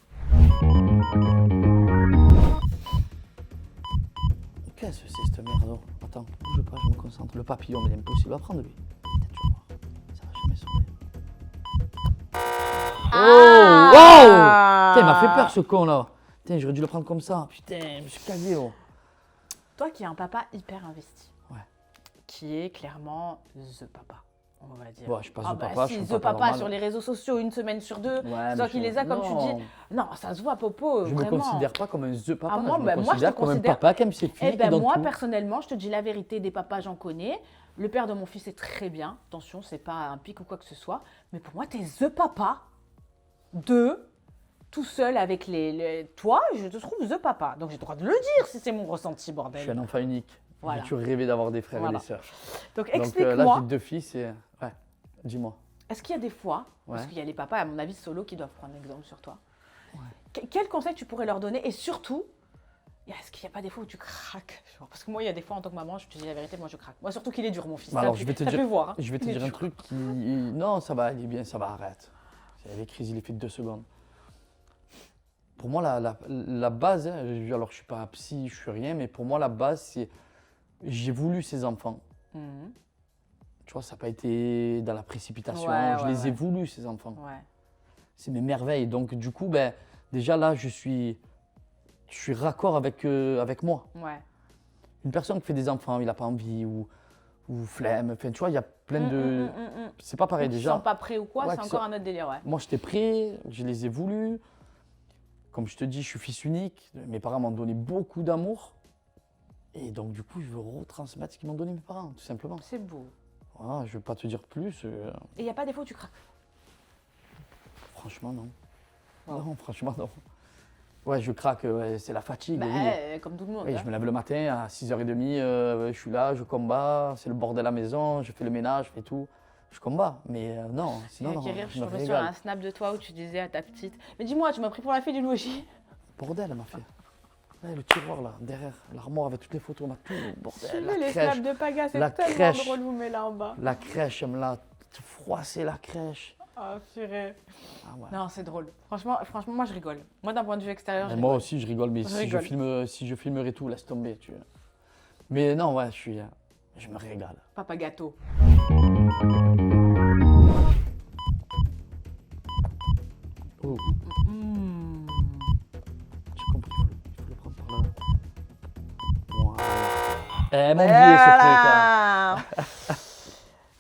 Qu'est-ce que c'est cette merde? Attends, bouge pas, je me concentre. Le papillon, il est impossible à prendre lui. Peut-être tu vas voir. Ça va jamais sonner. Oh! Wow! Putain, il m'a fait peur ce con là. Putain, j'aurais dû le prendre comme ça. Putain, je me suis cagué. Oh. Toi qui es un papa hyper investi, Ouais. qui est clairement the papa, on va dire. Ouais, je passe Ah de bah papa, si, je suis the un papa papa normal. sur les réseaux sociaux une semaine sur deux, Ouais, c'est mais toi qui les as comme tu non. dis. Non, ça se voit Popo, Je me vraiment. considère pas comme un the papa. Ah, moi, je me bah, moi, je considère te comme un considère- papa qui aime ses filles. Eh qui ben donne moi, tout. personnellement, je te dis la vérité, des papas, j'en connais. Le père de mon fils est très bien. Attention, c'est pas un pic ou quoi que ce soit. Mais pour moi, t'es the papa tout seul avec toi, je te trouve the papa. Donc j'ai le droit de le dire si c'est mon ressenti, Je suis bordel. un enfant unique. Voilà. J'ai toujours rêvé d'avoir des frères Voilà. et des sœurs. Donc Donc là, explique-moi, j'ai 2 fils et. Ouais, dis-moi. est-ce qu'il y a des fois, parce Ouais. qu'il y a les papas, à mon avis, solo, qui doivent prendre exemple sur toi, quel conseil tu pourrais leur donner? Et surtout, est-ce qu'il n'y a pas des fois où tu craques? Genre, parce que moi, il y a des fois, en tant que maman, je te dis la vérité, moi, je craque. Moi, surtout qu'il est dur, mon fils. Bah alors, je vais te T'as dire, pu voir. Hein. je vais te Il est dire un dur. truc qui. Non, ça va, il est bien, ça va, arrête. Les crises, il est fait de 2 secondes. Pour moi, la base, hein, alors je suis pas psy, je suis rien, mais pour moi, la base, c'est. J'ai voulu ces enfants. Mhm. Tu vois, ça n'a pas été dans la précipitation. Ouais, je ouais, les ai ouais. voulus, ces enfants. Ouais. C'est mes merveilles. Donc, du coup, ben, déjà là, je suis raccord avec moi. Ouais. Une personne qui fait des enfants, il n'a pas envie ou flemme. Enfin, tu vois, il y a plein de. C'est pas pareil Qui déjà. sont pas prêts ou quoi, Ouais, c'est qui encore sont- un autre délire, ouais. Moi, j'étais prêt, je les ai voulus. Comme je te dis, je suis fils unique. Mes parents m'ont donné beaucoup d'amour. Et donc, du coup, je veux retransmettre ce qu'ils m'ont donné mes parents, tout simplement. C'est beau. Voilà, je ne vais pas te dire plus. Et il n'y a pas des fois où tu craques? Franchement, non. Wow. Non, franchement, non. Ouais, je craque, ouais, c'est la fatigue. Bah, oui. comme tout le monde. Oui, hein. je me lève le matin à 6h30, je suis là, je combats, c'est le bordel à la maison, je fais le ménage, je fais tout. Je combats, mais non, sinon, non, Qui rire, je suis me tombée sur régale. un snap de toi où tu disais à ta petite, mais dis-moi, tu m'as pris pour la fille du logis. Bordel, elle m'a fait. Ouais, le tiroir là, derrière, l'armoire avec toutes les photos, m'a tout, bordel, J'ai la vu les crèche. snaps de Paga, c'est la tellement crèche. drôle, vous mettez là en bas. La crèche, elle me l'a froissé, la crèche. Ah, purée. Ah ouais. Non, c'est drôle. Franchement, moi, je rigole. Moi, d'un point de vue extérieur, Mais je moi rigole. aussi, je rigole, mais Je si rigole. si je filmerais tout, laisse tomber. Mais non, ouais, je me régale. Papa gâteau. Oh, Mmh. j'ai compris, il faut le prendre par là. Voilà. Eh, mon vieux, ce truc là.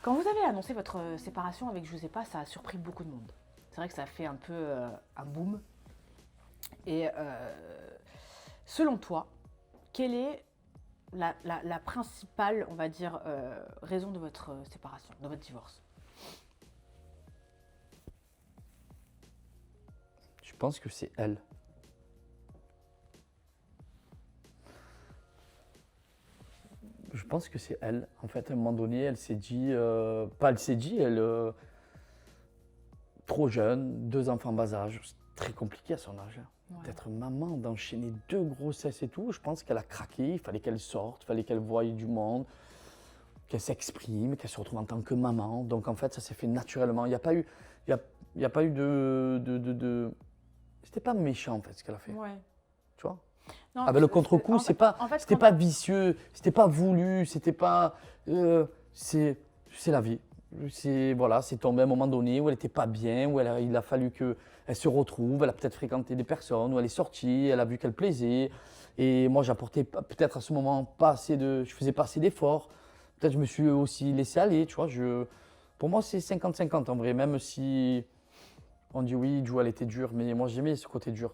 Quand vous avez annoncé votre séparation avec Giuseppa, ça a surpris beaucoup de monde. C'est vrai que ça a fait un peu un boom. Et selon toi, quelle est la principale, on va dire, raison de votre séparation, de votre divorce? Je pense que c'est elle. Je pense que c'est elle. En fait, à un moment donné, elle s'est dit, pas elle s'est dit, trop jeune, 2 enfants bas âge, c'est très compliqué à son âge. Ouais. D'être maman, d'enchaîner 2 grossesses et tout, je pense qu'elle a craqué, il fallait qu'elle sorte, il fallait qu'elle voie du monde, qu'elle s'exprime, qu'elle se retrouve en tant que maman. Donc en fait, ça s'est fait naturellement. Il n'y a pas eu, il y a pas eu de... C'était pas méchant en fait ce qu'elle a fait, Ouais. tu vois. Non, Ah ben le contre-coup, en c'est fait- pas, en fait, c'était quand- pas vicieux, c'était pas voulu, c'était pas, c'est la vie. Voilà, c'est tombé à un moment donné où elle était pas bien, où il a fallu qu'elle se retrouve. Elle a peut-être fréquenté des personnes, où elle est sortie, elle a vu qu'elle plaisait. Et moi, j'apportais peut-être à ce moment je faisais pas assez d'efforts. peut-être je me suis aussi laissé aller, tu vois. Pour moi, c'est 50-50 en vrai, même si on dit oui, Joe, elle était dure, mais moi, j'aimais ce côté dur.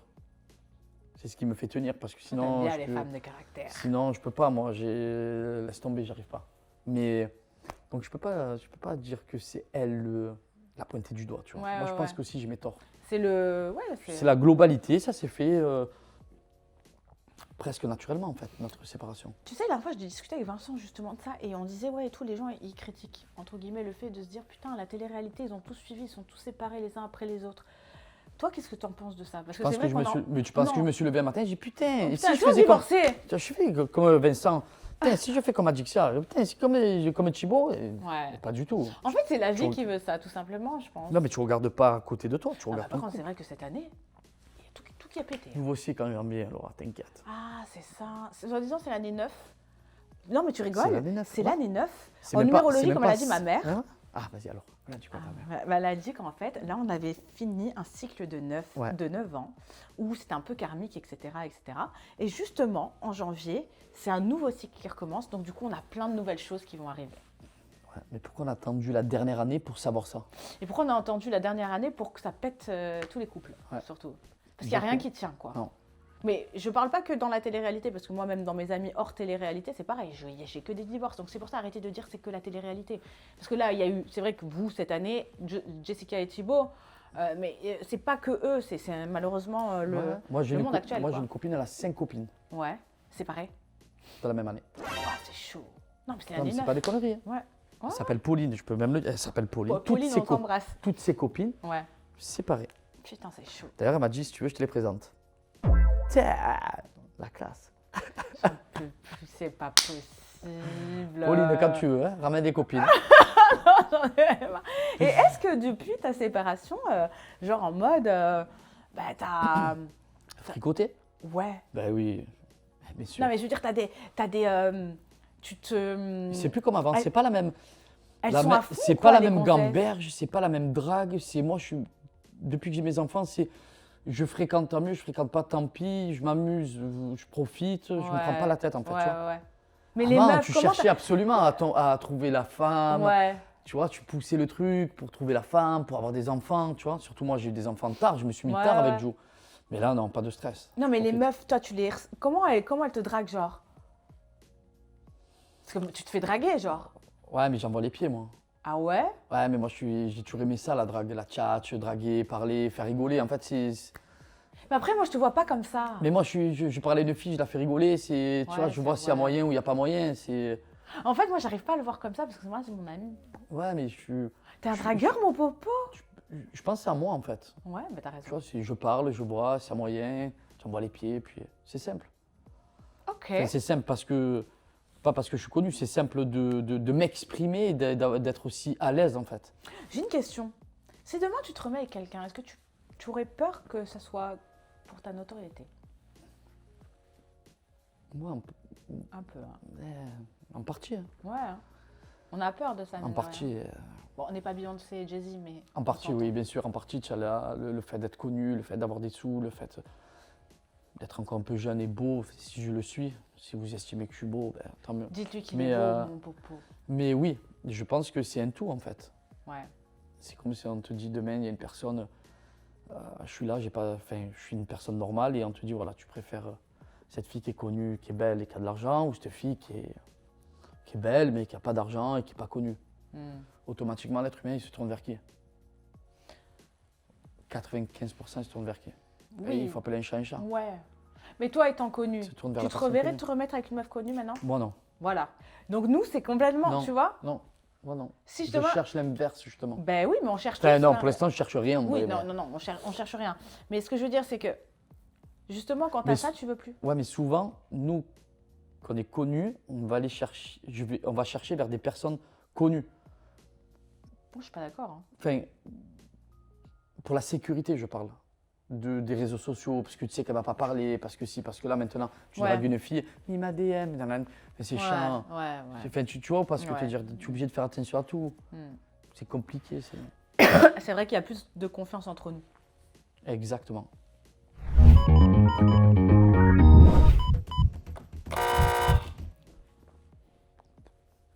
C'est ce qui me fait tenir, parce que T'aimes sinon, bien les femmes de caractère. sinon je peux pas, moi, laisse tomber, j'arrive pas. Mais, donc je peux pas dire que c'est elle la pointée du doigt, tu vois. Ouais, Moi, je ouais, pense ouais. qu'aussi, j'ai mes torts. C'est le. Ouais, C'est la globalité, ça s'est fait presque naturellement, en fait, notre séparation. Tu sais, la fois, je discutais avec Vincent justement de ça et on disait, ouais, tous les gens, ils critiquent, entre guillemets, le fait de se dire, putain, la télé-réalité, ils ont tous suivi, ils sont tous séparés les uns après les autres. Toi, qu'est-ce que tu en penses de ça? Parce que c'est vrai qu'on en... Mais tu penses que je Non. me suis levé un matin et j'ai dit putain, et Putain, si je tu vas faisais comme. divorcer. Je fais comme Vincent, putain, si je fais comme Adixia, putain, c'est comme Thibaut, Ouais. pas du tout. En fait, c'est la vie Tu- qui veut ça, tout simplement, je pense. Non, mais tu regardes pas à côté de toi, tu Ah bah, regardes par ton contre, coup. c'est vrai que cette année, il y a tout qui a pété. Vous aussi quand même bien, alors t'inquiète. Ah, c'est ça. Soi-disant, c'est l'année 9. Non, mais tu rigoles. C'est l'année 9, C'est ouais. l'année 9. C'est En même pas- c'est numérologie, même comme pas elle a dit ma mère. Hein ah, vas-y alors. Là, tu comprends bien. Elle a dit qu'en fait, là, on avait fini un cycle de 9, Ouais. de 9 ans, où c'était un peu karmique, etc., etc. Et justement, en janvier, c'est un nouveau cycle qui recommence. Donc, du coup, on a plein de nouvelles choses qui vont arriver. Ouais, mais pourquoi on a attendu la dernière année pour savoir ça? Et pourquoi on a entendu la dernière année pour que ça pète tous les couples, Ouais. surtout? Parce qu'il n'y a rien qui tient, quoi. Non. Mais je parle pas que dans la télé-réalité, parce que moi-même, dans mes amis hors télé-réalité, c'est pareil. J'ai que des divorces. Donc, c'est pour ça, arrêtez de dire c'est que la télé-réalité. Parce que là, il y a eu, c'est vrai que vous, cette année, Jessica et Thibaut, mais c'est pas que eux, c'est malheureusement Ouais. Moi, j'ai le une, monde co- actuel. moi, quoi. j'ai une copine, elle a 5 copines Ouais, c'est pareil. dans la même année. Ouah, c'est chaud. Non, mais c'est Non, mais l'année c'est 9. pas des conneries. Hein. Ouais. Elle s'appelle Pauline, je peux même le dire. Elle s'appelle Pauline. Pauline, on t'embrasse. Toutes ses copines Ouais. séparées. Putain, c'est chaud. D'ailleurs, elle m'a dit, si tu veux, je te les présente. Tiens, la classe. C'est pas possible. Pauline, quand tu veux, hein, ramène des copines. J'en ai marre. Et est-ce que depuis ta séparation, genre en mode, bah t'as... Fricoter? Ouais. Ben oui, bien sûr. Non mais je veux dire, t'as des tu te... C'est plus comme avant, Elles- c'est pas la même. Elles la sont même- à fond, c'est quoi, pas la les même gonzesses. gamberge, c'est pas la même drague. C'est moi, depuis que j'ai mes enfants, c'est je fréquente tant mieux, je fréquente pas tant pis, je m'amuse, je profite, je me prends pas la tête en fait. Ouais, tu vois. ouais. Mais les Avant, meufs, tu comment cherchais absolument à trouver la femme. Ouais. Tu vois, tu poussais le truc pour trouver la femme, pour avoir des enfants, tu vois. Surtout moi, j'ai eu des enfants tard, je me suis mis Ouais, tard avec ouais. Joe. Mais là, non, pas de stress. Non mais les Profite. meufs, toi tu les... Comment elles te draguent genre? Parce que tu te fais draguer genre. Ouais, mais j'envoie les pieds, moi. Ah ouais? Ouais, mais moi, j'ai toujours aimé ça, la drague, la tchatche, draguer, parler, faire rigoler. En fait, Mais après moi je te vois pas comme ça. Mais moi, je parle à une fille, je la fais rigoler. Tu Ouais, vois, je c'est vois s'il y a vrai. moyen ou il n'y a pas moyen. En fait moi j'arrive pas à le voir comme ça parce que moi c'est mon ami. Ouais, mais T'es un dragueur mon popo? je pense à moi, en fait. Ouais, bah t'as Tu raison. vois, je parle, je bois, s'il y a moyen, j'envoie les pieds, puis c'est simple. Ok. Enfin, c'est simple pas parce que je suis connu, c'est simple de m'exprimer et d'être aussi à l'aise, en fait. J'ai une question. Si demain tu te remets avec quelqu'un, est-ce que tu aurais peur que ça soit pour ta notoriété? Moi, Un peu. Hein. en partie. Hein. Ouais. Hein. On a peur de ça. En mine de partie, rien. Bon, on n'est pas Beyoncé et Jay-Z, mais. en on partie, s'entend. oui, bien sûr. En partie, tu as le fait d'être connu, le fait d'avoir des sous, le fait d'être encore un peu jeune et beau, si je le suis. Si vous estimez que je suis beau, ben, tant mieux. Dites-lui qu'il Mais, est beau, mon popo. Mais oui, je pense que c'est un tout, en fait. Ouais. C'est comme si on te dit demain, il y a une personne, je suis là, je suis une personne normale et on te dit, voilà, tu préfères cette fille qui est connue, qui est belle et qui a de l'argent, ou cette fille qui est belle mais qui n'a pas d'argent et qui n'est pas connue. Hmm. Automatiquement, l'être humain, il se tourne vers qui? 95% il se tourne vers qui? Et il faut appeler un chat un chat. Ouais. Mais toi, étant connu, Il se tourne vers tu la te personne reverrais connue. de te remettre avec une meuf connue maintenant? Moi, non. Voilà. Donc nous, c'est complètement, Non. tu vois? Non, moi, non. Si Je demain- cherche l'inverse, justement. Ben oui, mais on cherche Enfin, tous, non, hein. pour l'instant, je cherche rien. Oui, mais- non, non, non, on cherche rien. Mais ce que je veux dire, c'est que justement, quand t'as Mais ça, tu veux plus. Ouais, mais souvent, nous, quand on est connus, on va aller chercher, on va chercher vers des personnes connues. Bon, je suis pas d'accord. Hein. Enfin, pour la sécurité, je parle. Des réseaux sociaux, parce que tu sais qu'elle va pas parler, parce que si, parce que là, maintenant, tu Ouais. dragues une fille, il m'a DM, mais c'est chiant. Ouais, ouais. Enfin, tu vois, parce que Ouais. tu es obligé de faire attention à tout. Hmm. C'est compliqué. C'est vrai qu'il y a plus de confiance entre nous. Exactement.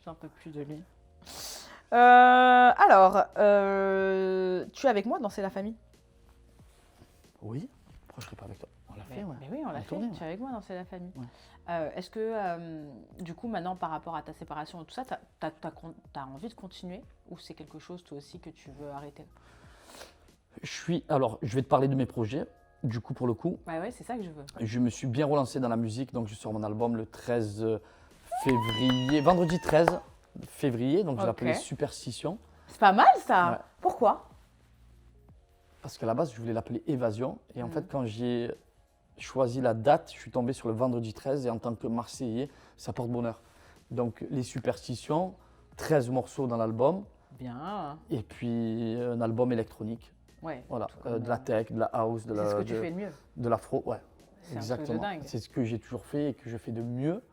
J'en peux plus de lui. Alors, tu es avec moi dans C'est la famille? Oui, pourquoi je serais pas avec toi? On l'a fait, ouais. Mais oui, on l'a fait. tourné, Tu es avec moi dans C'est la famille. Ouais. Est-ce que, du coup, maintenant, par rapport à ta séparation et tout ça, tu as envie de continuer ou c'est quelque chose, toi aussi, que tu veux arrêter? Alors, je vais te parler de mes projets. Du coup, pour le coup, Ouais, c'est ça que je veux. je me suis bien relancé dans la musique, donc je sors mon album le 13 février, vendredi 13 février, donc je Ok. l'appelais Superstition, C'est pas mal, ça. Ouais. Pourquoi? parce qu'à la base, je voulais l'appeler Évasion. Et en Mhm. fait, quand j'ai choisi la date, je suis tombé sur le vendredi 13, et en tant que Marseillais, ça porte bonheur. Donc, les Superstitions, 13 morceaux dans l'album, Bien. et puis un album électronique. Ouais. Voilà, tout comme, de la tech, de la house, c'est ce que tu fais de mieux. de l'afro, ouais. C'est un truc de Exactement. dingue. C'est ce que j'ai toujours fait et que je fais de mieux,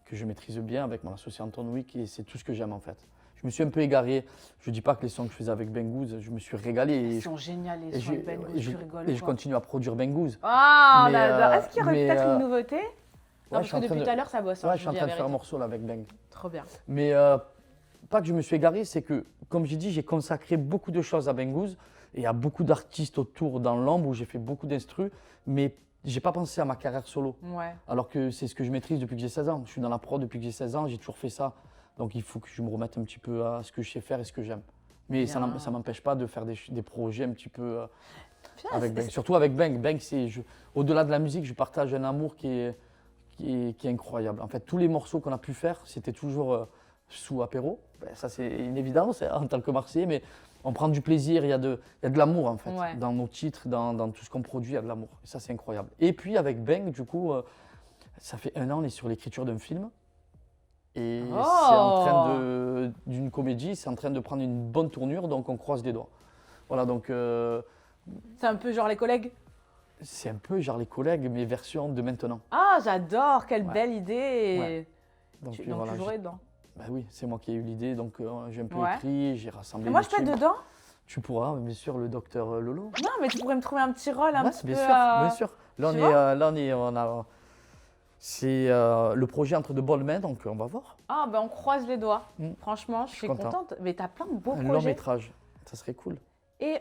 que je maîtrise bien avec mon associé Anton Wick, et c'est tout ce que j'aime en fait. Je me suis un peu égaré. Je ne dis pas que les sons que je faisais avec Benguz, je me suis régalé et Ils sont géniaux, les et sons je, de Ben, et je- tu rigoles et je quoi. continue à produire Benguz. Ah, on Mais, adore. Est-ce qu'il y aurait mais, peut-être une nouveauté? Non, ouais, parce je suis que en train depuis de- tout à l'heure, ça bosse. Hein, Ouais, je je suis en vous dis train la de faire un vérité. morceau là avec Beng. Trop bien. Mais pas que je me suis égaré, c'est que, comme j'ai dit, j'ai consacré beaucoup de choses à Benguz et à beaucoup d'artistes autour dans l'ombre où j'ai fait beaucoup d'instrus, mais j'ai pas pensé à ma carrière solo. Ouais. Alors que c'est ce que je maîtrise depuis que j'ai 16 ans. Je suis dans la prod depuis que j'ai 16 ans, j'ai toujours fait ça. Donc il faut que je me remette un petit peu à ce que je sais faire et ce que j'aime. Mais ça Bien. ne m'empêche pas de faire des projets un petit peu Putain, avec Beng. Surtout avec Beng. Beng, au-delà de la musique, je partage un amour qui est incroyable. En fait, tous les morceaux qu'on a pu faire, c'était toujours sous apéro. Ben, ça, c'est une évidence en tant que Marseillais, mais on prend du plaisir, il y a de l'amour en fait. Ouais. Dans nos titres, dans tout ce qu'on produit, il y a de l'amour. Et ça, c'est incroyable. Et puis avec Beng, du coup, ça fait 1 an, on est sur l'écriture d'un film. Et c'est en train d'une comédie, c'est en train de prendre une bonne tournure, donc on croise les doigts. Voilà, donc c'est un peu genre les collègues. c'est un peu genre les collègues, mais version de maintenant. Ah, j'adore, quelle Ouais. belle idée. Ouais. Donc, Donc voilà, tu jouerais dedans. bah oui, c'est moi qui ai eu l'idée, donc j'ai un peu Ouais. écrit, j'ai rassemblé Et moi, je peux être l'équipe. dedans? Tu pourras, bien sûr, le docteur Lolo. Non, mais tu pourrais me trouver un petit rôle un Ouais, petit bien peu. sûr, bien sûr. Là, tu vois c'est le projet entre de bonnes mains, donc on va voir. Ah, ben on croise les doigts. Mm. Franchement, je suis suis content. contente. Mais tu as plein de beaux Un long projets. métrage, ça serait cool. Et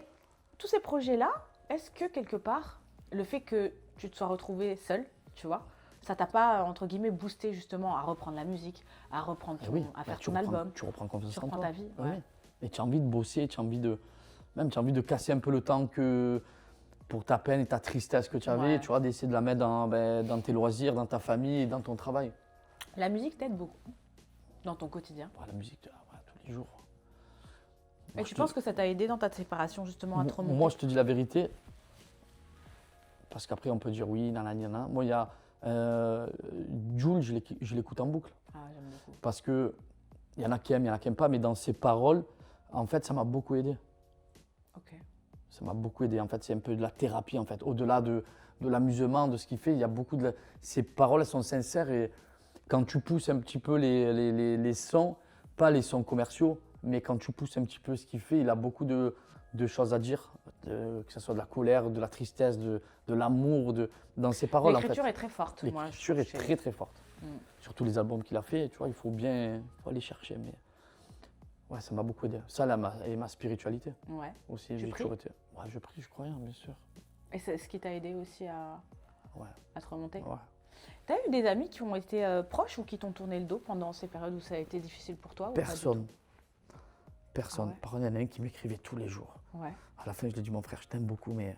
tous ces projets-là, est-ce que quelque part, le fait que tu te sois retrouvée seule, tu vois, ça t'a pas, entre guillemets, boosté justement à reprendre la musique, à reprendre Eh oui, à bah, faire tu ton reprends- album, Tu reprends confiance tu en reprends toi. ta vie, Oui, ouais. oui. Et tu as envie de bosser, tu as envie de casser un peu le temps que pour ta peine et ta tristesse que tu avais, Ouais. tu vois, d'essayer de la mettre dans tes loisirs, dans ta famille et dans ton travail. La musique t'aide beaucoup dans ton quotidien. Ouais, la musique, tous les jours. Et tu penses que ça t'a aidé dans ta séparation justement à te remonter? Moi, je te dis la vérité, parce qu'après, on peut dire oui, nanana. Moi, il y a Jul, je l'écoute en boucle. Ah, j'aime beaucoup. Parce que il y en a qui aiment, il y en a qui n'aiment pas, mais dans ses paroles, en fait, ça m'a beaucoup aidé. Ok. Ça m'a beaucoup aidé. En fait, c'est un peu de la thérapie, en fait. Au-delà de l'amusement, de ce qu'il fait, il y a beaucoup de... Ses paroles, elles sont sincères, et quand tu pousses un petit peu les sons, pas les sons commerciaux, mais quand tu pousses un petit peu ce qu'il fait, il a beaucoup de choses à dire, que ce soit de la colère, de la tristesse, de l'amour, dans ses paroles, en fait. L'écriture est très forte. moi, je L'écriture est trouve, très, très forte. Mm. Surtout les albums qu'il a fait, tu vois, il faut aller chercher, mais... Ouais, ça m'a beaucoup aidé. Ça, là, et ma spiritualité Ouais. aussi, Tu j'ai pries? toujours été... Ouais, je prie, je crois, bien sûr. Et c'est ce qui t'a aidé aussi Ouais, à te remonter? ouais. T'as eu des amis qui ont été proches ou qui t'ont tourné le dos pendant ces périodes où ça a été difficile pour toi? Ou pas du Personne. Personne. Ah ouais? Par contre, il y en a un qui m'écrivait tous les jours. tout? Ouais. À la fin, je lui ai dit, mon frère, je t'aime beaucoup, mais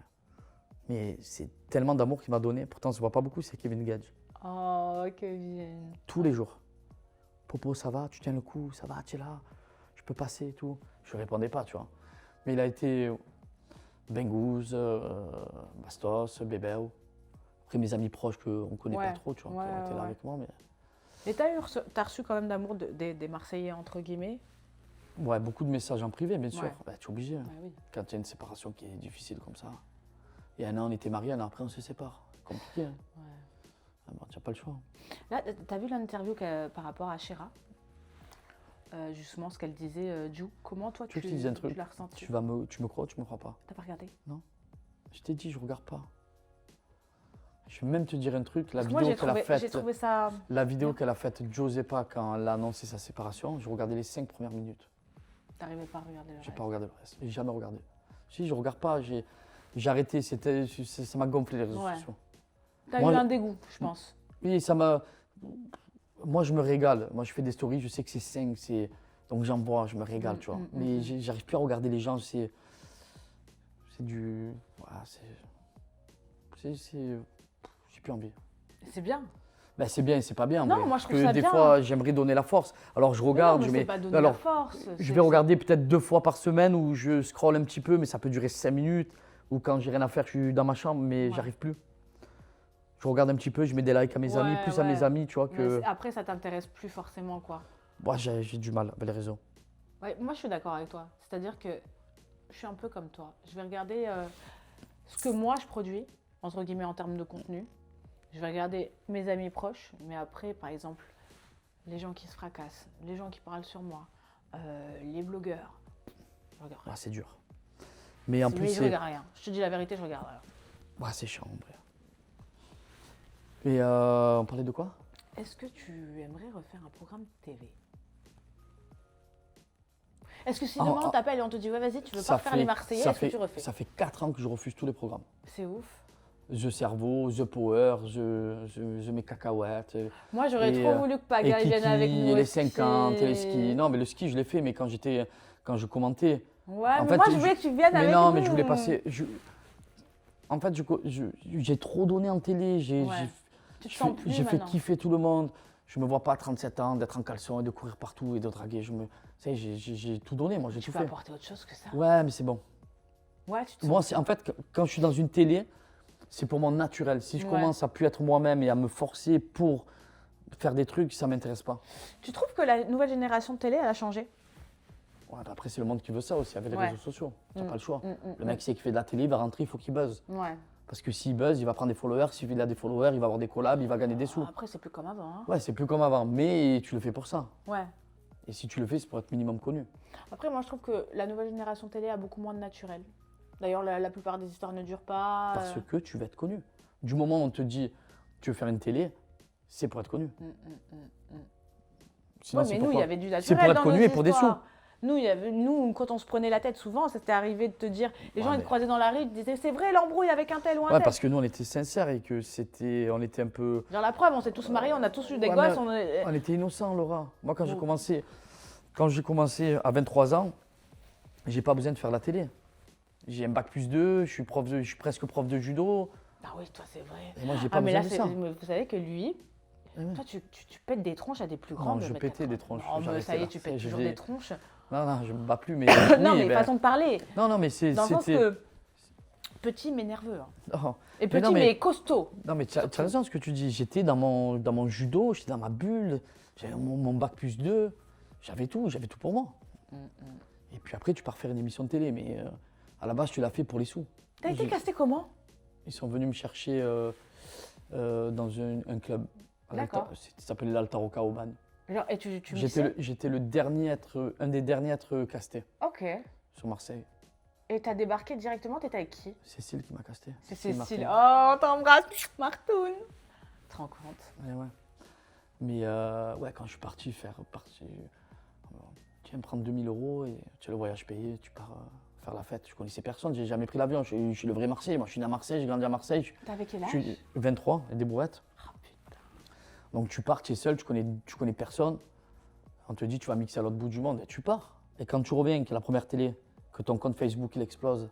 c'est tellement d'amour qu'il m'a donné. Pourtant, on se voit pas beaucoup, c'est Kevin Gage. Oh, Kevin. Tous les jours. Popo, ça va? Tu tiens le coup? Ça va? Tu es là? Je peux passer et tout? Je ne répondais pas, tu vois. Mais il a été Benguz, Bastos, Bébéo. Après, mes amis proches qu'on ne connaît Ouais, pas trop, tu vois, ouais, qui ont été là ouais. avec moi. Mais... Et t'as reçu quand même d'amour des Marseillais, entre guillemets? Ouais, beaucoup de messages en privé, bien sûr. Ouais. Bah, tu es obligé. Ouais, oui. Quand il y a une séparation qui est difficile comme ça. Et 1 an, on était mariés, 1 an après, on se sépare. Compliqué, hein. Ouais. Ah bon, tu n'as pas le choix. Là, t'as vu l'interview par rapport à Shera? Justement, ce qu'elle disait, Ju. Comment toi, Tu veux que je te dise un truc? tu l'as ressenti? Tu me crois ou tu me crois pas? T'as pas regardé? Je t'ai dit, je regarde pas. Je vais même te dire un truc, Parce que moi, j'ai trouvé ça. la vidéo qu'elle a faite Josepa quand elle a annoncé sa séparation, j'ai regardé les 5 premières minutes. T'arrivais pas à regarder le J'ai reste. pas regardé le reste. J'ai jamais regardé. Si, je regarde pas. J'ai arrêté. Ça m'a gonflé les réseaux Ouais. sociaux. T'as Moi, eu un dégoût, je pense. Oui, ça m'a. Moi, je me régale. Moi, je fais des stories. Je sais que c'est 5, donc j'en vois, je me régale, tu vois. Mais j'arrive plus à regarder les gens. C'est du. Voilà, j'ai plus envie. C'est bien. Ben, c'est bien, c'est pas bien. Non, mais moi, je trouve que ça des bien. fois, j'aimerais donner la force. Alors, je regarde. Mais non, mais je c'est mets. pas donner Alors, la force. je vais regarder peut-être 2 fois par semaine où je scrolle un petit peu, mais ça peut durer 5 minutes. Ou quand j'ai rien à faire, je suis dans ma chambre, mais Ouais. j'arrive plus. Je regarde un petit peu, je mets des likes à mes amis, plus à mes amis, tu vois, Mais que. après, ça t'intéresse plus forcément, quoi. Moi, j'ai du mal avec les réseaux. Ouais, moi, je suis d'accord avec toi. C'est-à-dire que je suis un peu comme toi. Je vais regarder ce que moi, je produis, entre guillemets, en termes de contenu. Je vais regarder mes amis proches, mais après, par exemple, les gens qui se fracassent, les gens qui parlent sur moi, les blogueurs. Je regarde rien. Ah, c'est dur. Mais en plus, je regarde rien. Je te dis la vérité, je regarde rien. Ouais, c'est chiant, en vrai. Et on parlait de quoi? Est-ce que tu aimerais refaire un programme TV? Est-ce que si demain on t'appelle et on te dit ouais vas-y tu veux pas faire les Marseillais, est-ce que tu refais? Ça fait 4 ans que je refuse tous les programmes. C'est ouf. The Cerveau, The Power, The Mes Cacahuètes. Moi j'aurais trop voulu que Paga vienne avec nous. Et les aussi. 50, et les skis. Non, mais le ski je l'ai fait, mais quand je commentais. Ouais, en mais fait, moi je voulais que tu viennes avec nous. Mais non, mais je voulais passer. En fait, j'ai trop donné en télé. J'ai fait kiffer tout le monde. Je me vois pas à 37 ans d'être en caleçon et de courir partout et de draguer. J'ai tout donné, moi, j'ai tout Tu fait. peux apporter autre chose que ça. Ouais, mais c'est bon. Ouais, tu te Moi, en fait, quand je suis dans une télé, c'est pour mon naturel. Si je commence à plus être moi-même et à me forcer pour faire des trucs, ça m'intéresse pas. Tu trouves que la nouvelle génération de télé, elle a changé? Ouais, bah après, c'est le monde qui veut ça aussi, avec les réseaux sociaux. Tu n'as pas le choix. Le mec, c'est qui fait de la télé, il va rentrer, il faut qu'il buzz. Ouais. Parce que s'il buzz, il va prendre des followers. S'il a des followers, il va avoir des collabs, il va gagner des sous. Après, c'est plus comme avant. Hein. Ouais, c'est plus comme avant. Mais tu le fais pour ça. Ouais. Et si tu le fais, c'est pour être minimum connu. Après, moi, je trouve que la nouvelle génération de télé a beaucoup moins de naturel. D'ailleurs, la plupart des histoires ne durent pas. Parce que tu veux être connu. Du moment où on te dit, tu veux faire une télé, c'est pour être connu. Sinon, mais nous, il y avait du naturel. C'est pour être connu et pour des sous. Nous, quand on se prenait la tête, souvent, c'était arrivé de te dire, les gens ils te croisaient dans la rue, ils te disaient c'est vrai l'embrouille avec un tel ou un tel. Ouais, parce que nous on était sincères et que on était un peu. Genre la preuve, on s'est tous mariés, on a tous eu des gosses. On était innocents, Laura. Moi, quand j'ai commencé à 23 ans, j'ai pas besoin de faire la télé. J'ai un bac+2, je suis presque prof de judo. Ah oui, toi c'est vrai. Et moi, j'ai pas besoin de ça. Vous savez que lui. Toi, tu pètes des tronches à des plus grands. Non, je pétais des tronches. Oh, mais ça y est, tu pètes toujours des tronches. Non, je me bats plus, mais. Non, mais façon de parler. Non, mais c'est. Dans le sens que petit mais nerveux. Oh. Et petit mais costaud. Non, mais tu as raison ce que tu dis. J'étais dans mon judo, j'étais dans ma bulle, j'avais mon bac+2, j'avais tout pour moi. Et puis après, tu pars faire une émission de télé, mais à la base, tu l'as fait pour les sous. T'as été casté comment? Ils sont venus me chercher dans un club. D'accord. Ça s'appelait l'Altaroca au Ban. Et tu J'étais un des derniers à être casté. Ok. Sur Marseille. Et t'as débarqué directement, t'étais avec qui? Cécile qui m'a casté. C'est Cécile. Oh, t'embrasse, Martoun. Tu te rends compte? Ouais. Mais quand je suis parti tu viens me prendre 2000 € et tu as le voyage payé, tu pars faire la fête. Je connaissais personne, j'ai jamais pris l'avion. Je suis le vrai Marseillais. Moi, je suis né à Marseille, j'ai grandi à Marseille. T'avais quel âge? Je suis 23, et des brouettes. Oh putain. Donc tu pars, tu es seul, tu connais personne. On te dit tu vas mixer à l'autre bout du monde et tu pars. Et quand tu reviens, que la première télé, que ton compte Facebook il explose.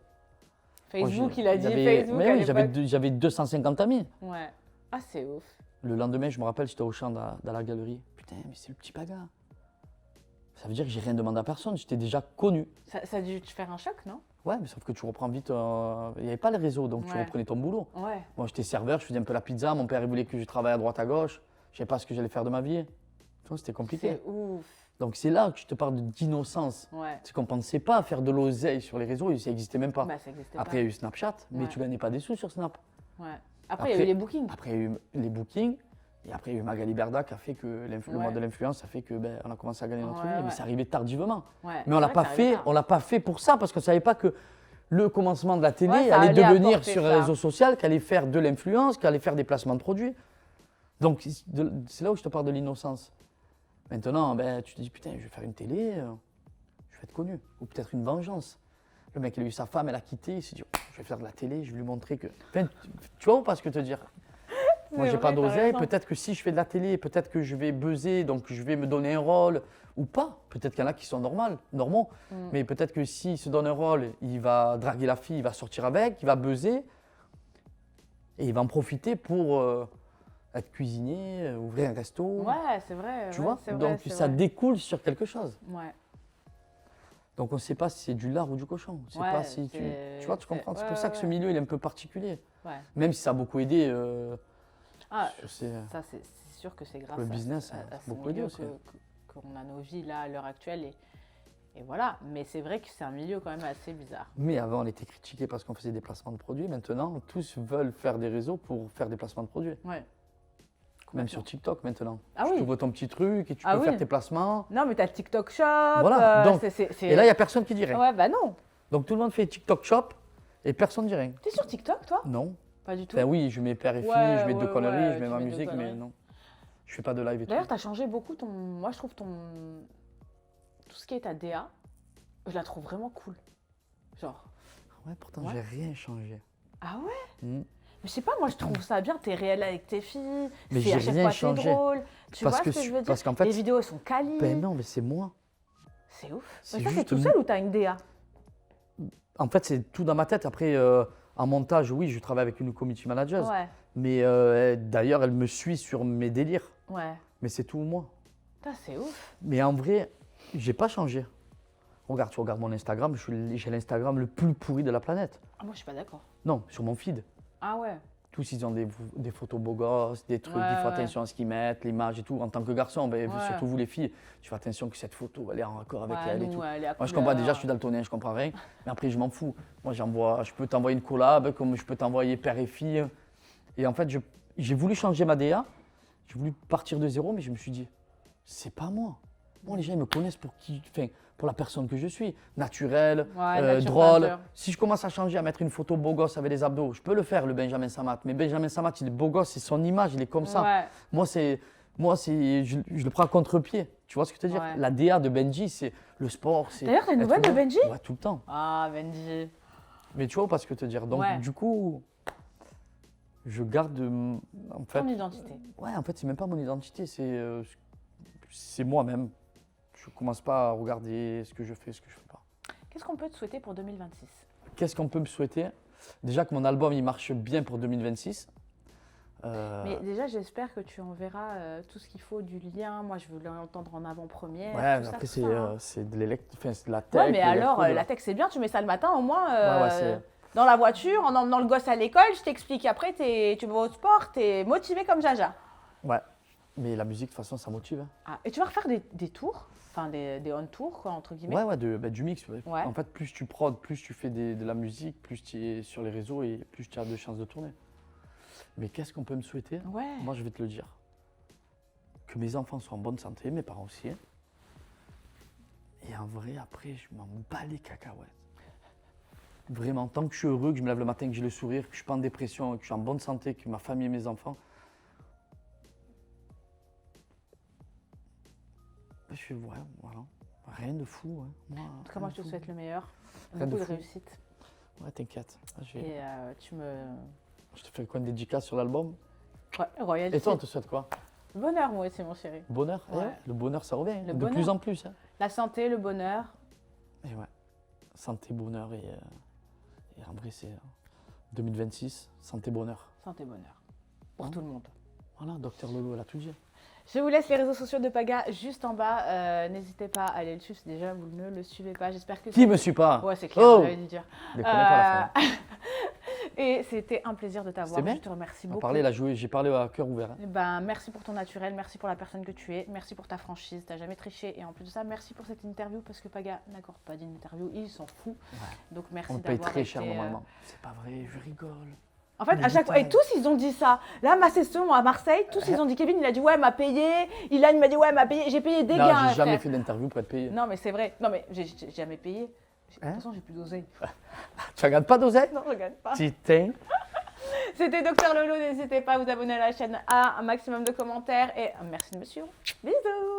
Facebook, il a dit Facebook. Mais oui, j'avais 250 amis. Ouais. Ah, c'est ouf. Le lendemain, je me rappelle, j'étais au champ dans la galerie. Putain, mais c'est le petit Paga. Ça veut dire que j'ai rien demandé à personne, j'étais déjà connu. Ça a dû te faire un choc, non? Ouais, mais sauf que tu reprends vite. Il n'y avait pas les réseaux, donc tu reprenais ton boulot. Ouais. Moi, j'étais serveur, je faisais un peu la pizza. Mon père, il voulait que je travaille à droite, à gauche. Je ne savais pas ce que j'allais faire de ma vie. Tu vois, c'était compliqué. C'est ouf. Donc, c'est là que je te parle d'innocence. Ouais. C'est qu'on ne pensait pas faire de l'oseille sur les réseaux, ça n'existait même pas. Bah, ça existait Après, il y a eu Snapchat, mais tu ne gagnais pas des sous sur Snap. Ouais. Après, il y a eu les bookings. Après, il y a eu les bookings. Et après, il y a eu Magali Berda qui a fait que le mois de l'influence, ça fait que on a commencé à gagner notre vie. Mais c'est arrivé tardivement. Ouais. Mais on l'a pas fait pour ça parce qu'on ne savait pas que le commencement de la télé Ouais, ça allait allait devenir apporter sur ça. les réseaux sociaux, qu'elle allait faire de l'influence, qu'elle allait faire des placements de produits. Donc, c'est là où je te parle de l'innocence. Maintenant, ben, tu te dis, putain, je vais faire une télé, je vais être connu. Ou peut-être une vengeance. Le mec, il a eu sa femme, elle a quitté, il s'est dit, oh, je vais faire de la télé, je vais lui montrer que. Enfin, tu vois ou pas ce que te dire? Moi, C'est j'ai pas vrai, t'as d'oseille. raison. Peut-être que si je fais de la télé, peut-être que je vais buzzer, donc je vais me donner un rôle ou pas. Peut-être qu'il y en a qui sont normaux. Mais peut-être que s'il se donne un rôle, il va draguer la fille, il va sortir avec, il va buzzer et il va en profiter pour être cuisinier, ouvrir un resto. Ouais, c'est vrai. Tu ouais, vois? c'est vrai, Donc c'est ça vrai. découle sur quelque chose. Ouais. Donc on ne sait pas si c'est du lard ou du cochon. On sait Ouais, pas si c'est- tu vois, tu comprends? C'est ouais, pour ça que ouais, ce ouais. milieu il est un peu particulier. Ouais. Même si ça a beaucoup aidé. Ah, sur ces- ça, c'est sûr que c'est grâce Le business, à ça a ce beaucoup aidé milieu aussi. qu'on a nos vies là à l'heure actuelle. Et voilà. Mais c'est vrai que c'est un milieu quand même assez bizarre. Mais avant, on était critiqué parce qu'on faisait des placements de produits. Maintenant, tous veulent faire des réseaux pour faire des placements de produits. Ouais. Même sur TikTok maintenant. Ah tu oui. ouvres ton petit truc et tu Ah peux oui. faire tes placements. Non, mais t'as le TikTok Shop. Voilà. Donc, c'est- Et là, il n'y a personne qui dit rien. Ouais, bah non. Donc tout le monde fait TikTok Shop et personne ne dit rien. T'es sur TikTok, toi? Non. Pas du tout. Enfin oui, je mets père et fille, Ouais, je mets deux ouais, conneries, ouais, je mets tu ma mets deux musique, mais conneries. non. Je fais pas de live et tout. D'ailleurs, t'as changé beaucoup ton. Moi, je trouve tout ce qui est ta DA, je la trouve vraiment cool. Genre. Ouais, pourtant, Ouais. j'ai rien changé. Ah ouais? Hmm. Mais je sais pas, moi je trouve ça bien, t'es réel avec tes filles, Mais c'est à j'ai chaque rien fois changé. c'est drôle. Tu Parce vois que ce que je- je veux dire? parce qu'en fait, les vidéos elles sont quali. Ben non, mais c'est moi. C'est ouf. C'est Mais ça c'est juste tout moi. seul ou t'as une DA? En fait, c'est tout dans ma tête. Après, en montage, oui, je travaille avec une community manager. Ouais, Mais d'ailleurs, elle me suit sur mes délires. ouais. Mais c'est tout moi. Putain, c'est ouf. Mais en vrai, j'ai pas changé. Regarde, tu regardes mon Instagram, j'ai l'Instagram le plus pourri de la planète. Ah, moi je suis pas d'accord. Non, sur mon feed. Ah ouais. Tous, ils ont des photos beaux gosses, des trucs, Ouais, ils font ouais. attention à ce qu'ils mettent, l'image et tout. En tant que garçon, ben, Ouais. surtout vous les filles, tu fais attention que cette photo, elle est en raccord avec Ouais, elle et nous, tout. elle est à Moi, je couleur. comprends déjà, je suis daltonien, je comprends rien. Mais après, je m'en fous. Moi, je peux t'envoyer une collab, comme je peux t'envoyer père et fille. Et en fait, j'ai voulu changer ma DA, j'ai voulu partir de zéro, mais je me suis dit, c'est pas moi. Moi, les gens, ils me connaissent pour la personne que je suis. Naturel, Ouais, nature drôle. peinture. Si je commence à changer, à mettre une photo beau gosse avec des abdos, je peux le faire, le Benjamin Samat. Mais Benjamin Samat, il est beau gosse, c'est son image, il est comme ça. Ouais. Moi, je le prends à contre-pied. Tu vois ce que je veux dire? Ouais. La DA de Benji, c'est le sport. D'ailleurs, t'as une être nouvelle de beau. Benji? Ouais, tout le temps. Ah, Benji. Mais tu vois pas ce que te dire. Donc, Ouais. du coup, je garde. En fait, Ton identité. ouais, en fait, c'est même pas mon identité, c'est moi-même. Je commence pas à regarder ce que je fais, ce que je fais pas. Qu'est-ce qu'on peut te souhaiter pour 2026? Qu'est-ce qu'on peut me souhaiter? Déjà que mon album il marche bien pour 2026. Mais déjà, j'espère que tu enverras tout ce qu'il faut du lien. Moi, je veux l'entendre en avant-première. Ouais, tout ça, après tout ça, hein. c'est de c'est de la tech. Ouais, mais alors, l'électro, la tech, c'est bien, tu mets ça le matin au moins Ouais, c'est- dans la voiture, en emmenant le gosse à l'école, je t'explique. Après, tu vas au sport, t'es motivé comme Jaja. Ouais. Mais la musique, de toute façon, ça motive. Hein. Ah, et tu vas refaire des tours, enfin des on-tours, quoi, entre guillemets. Ouais, du mix. Ouais. Ouais. En fait, plus tu prod, plus tu fais de la musique, plus tu es sur les réseaux et plus tu as de chances de tourner. Mais qu'est-ce qu'on peut me souhaiter? Ouais. Moi, je vais te le dire. Que mes enfants soient en bonne santé, mes parents aussi. Hein. Et en vrai, après, je m'en bats les cacahuètes. Vraiment, tant que je suis heureux, que je me lève le matin, que j'ai le sourire, que je ne suis pas en dépression, que je suis en bonne santé, que ma famille et mes enfants. Voilà. Rien de fou. Hein. Moi, En tout cas, moi, je te souhaite le meilleur. Rien de Beaucoup de fou. réussite. Ouais, t'inquiète. Et Je te fais quoi, une dédicace sur l'album? Ouais, royalty. Et toi, on te souhaite quoi? Bonheur, moi aussi, mon chéri. Bonheur? Ouais. Le bonheur, ça revient. Le de bonheur. plus en plus. Hein. La santé, le bonheur. Et ouais. Santé, bonheur et en vrai, c'est 2026, santé, bonheur. Santé, bonheur. Pour Hein? tout le monde. Voilà, Docteur Lolo, elle a tout dit. Je vous laisse les réseaux sociaux de Paga juste en bas. N'hésitez pas à aller le suivre si déjà vous ne le suivez pas. J'espère que Qui me suit pas? Ouais, c'est clair, Oh, j'allais le dire. déconnez pas la fin. Et c'était un plaisir de t'avoir. C'était bien. Je te remercie On a beaucoup. parlé, j'ai parlé à cœur ouvert. Hein. Ben, merci pour ton naturel, merci pour la personne que tu es, merci pour ta franchise, t'as jamais triché et en plus de ça, merci pour cette interview parce que Paga n'accorde pas d'interview, il s'en fout. Ouais. Donc merci On me paye d'avoir très été, cher normalement. C'est pas vrai, je rigole. En fait, Mais à chaque fois, et putain. tous ils ont dit ça. Là, ma session à Marseille, tous ils ont dit Kevin, il a dit ouais, m'a payé. Ilan il m'a dit ouais, m'a payé. J'ai payé des Non, gains. j'ai jamais frère. fait d'interview pour être payé. Non, mais c'est vrai. Non, mais j'ai jamais payé. De Hein toute façon, j'ai plus d'oseille. Tu regardes pas d'oseille? Non, je regarde pas. Putain. C'était Docteur Lolo. N'hésitez pas à vous abonner à la chaîne, à un maximum de commentaires et merci de me suivre. Bisous.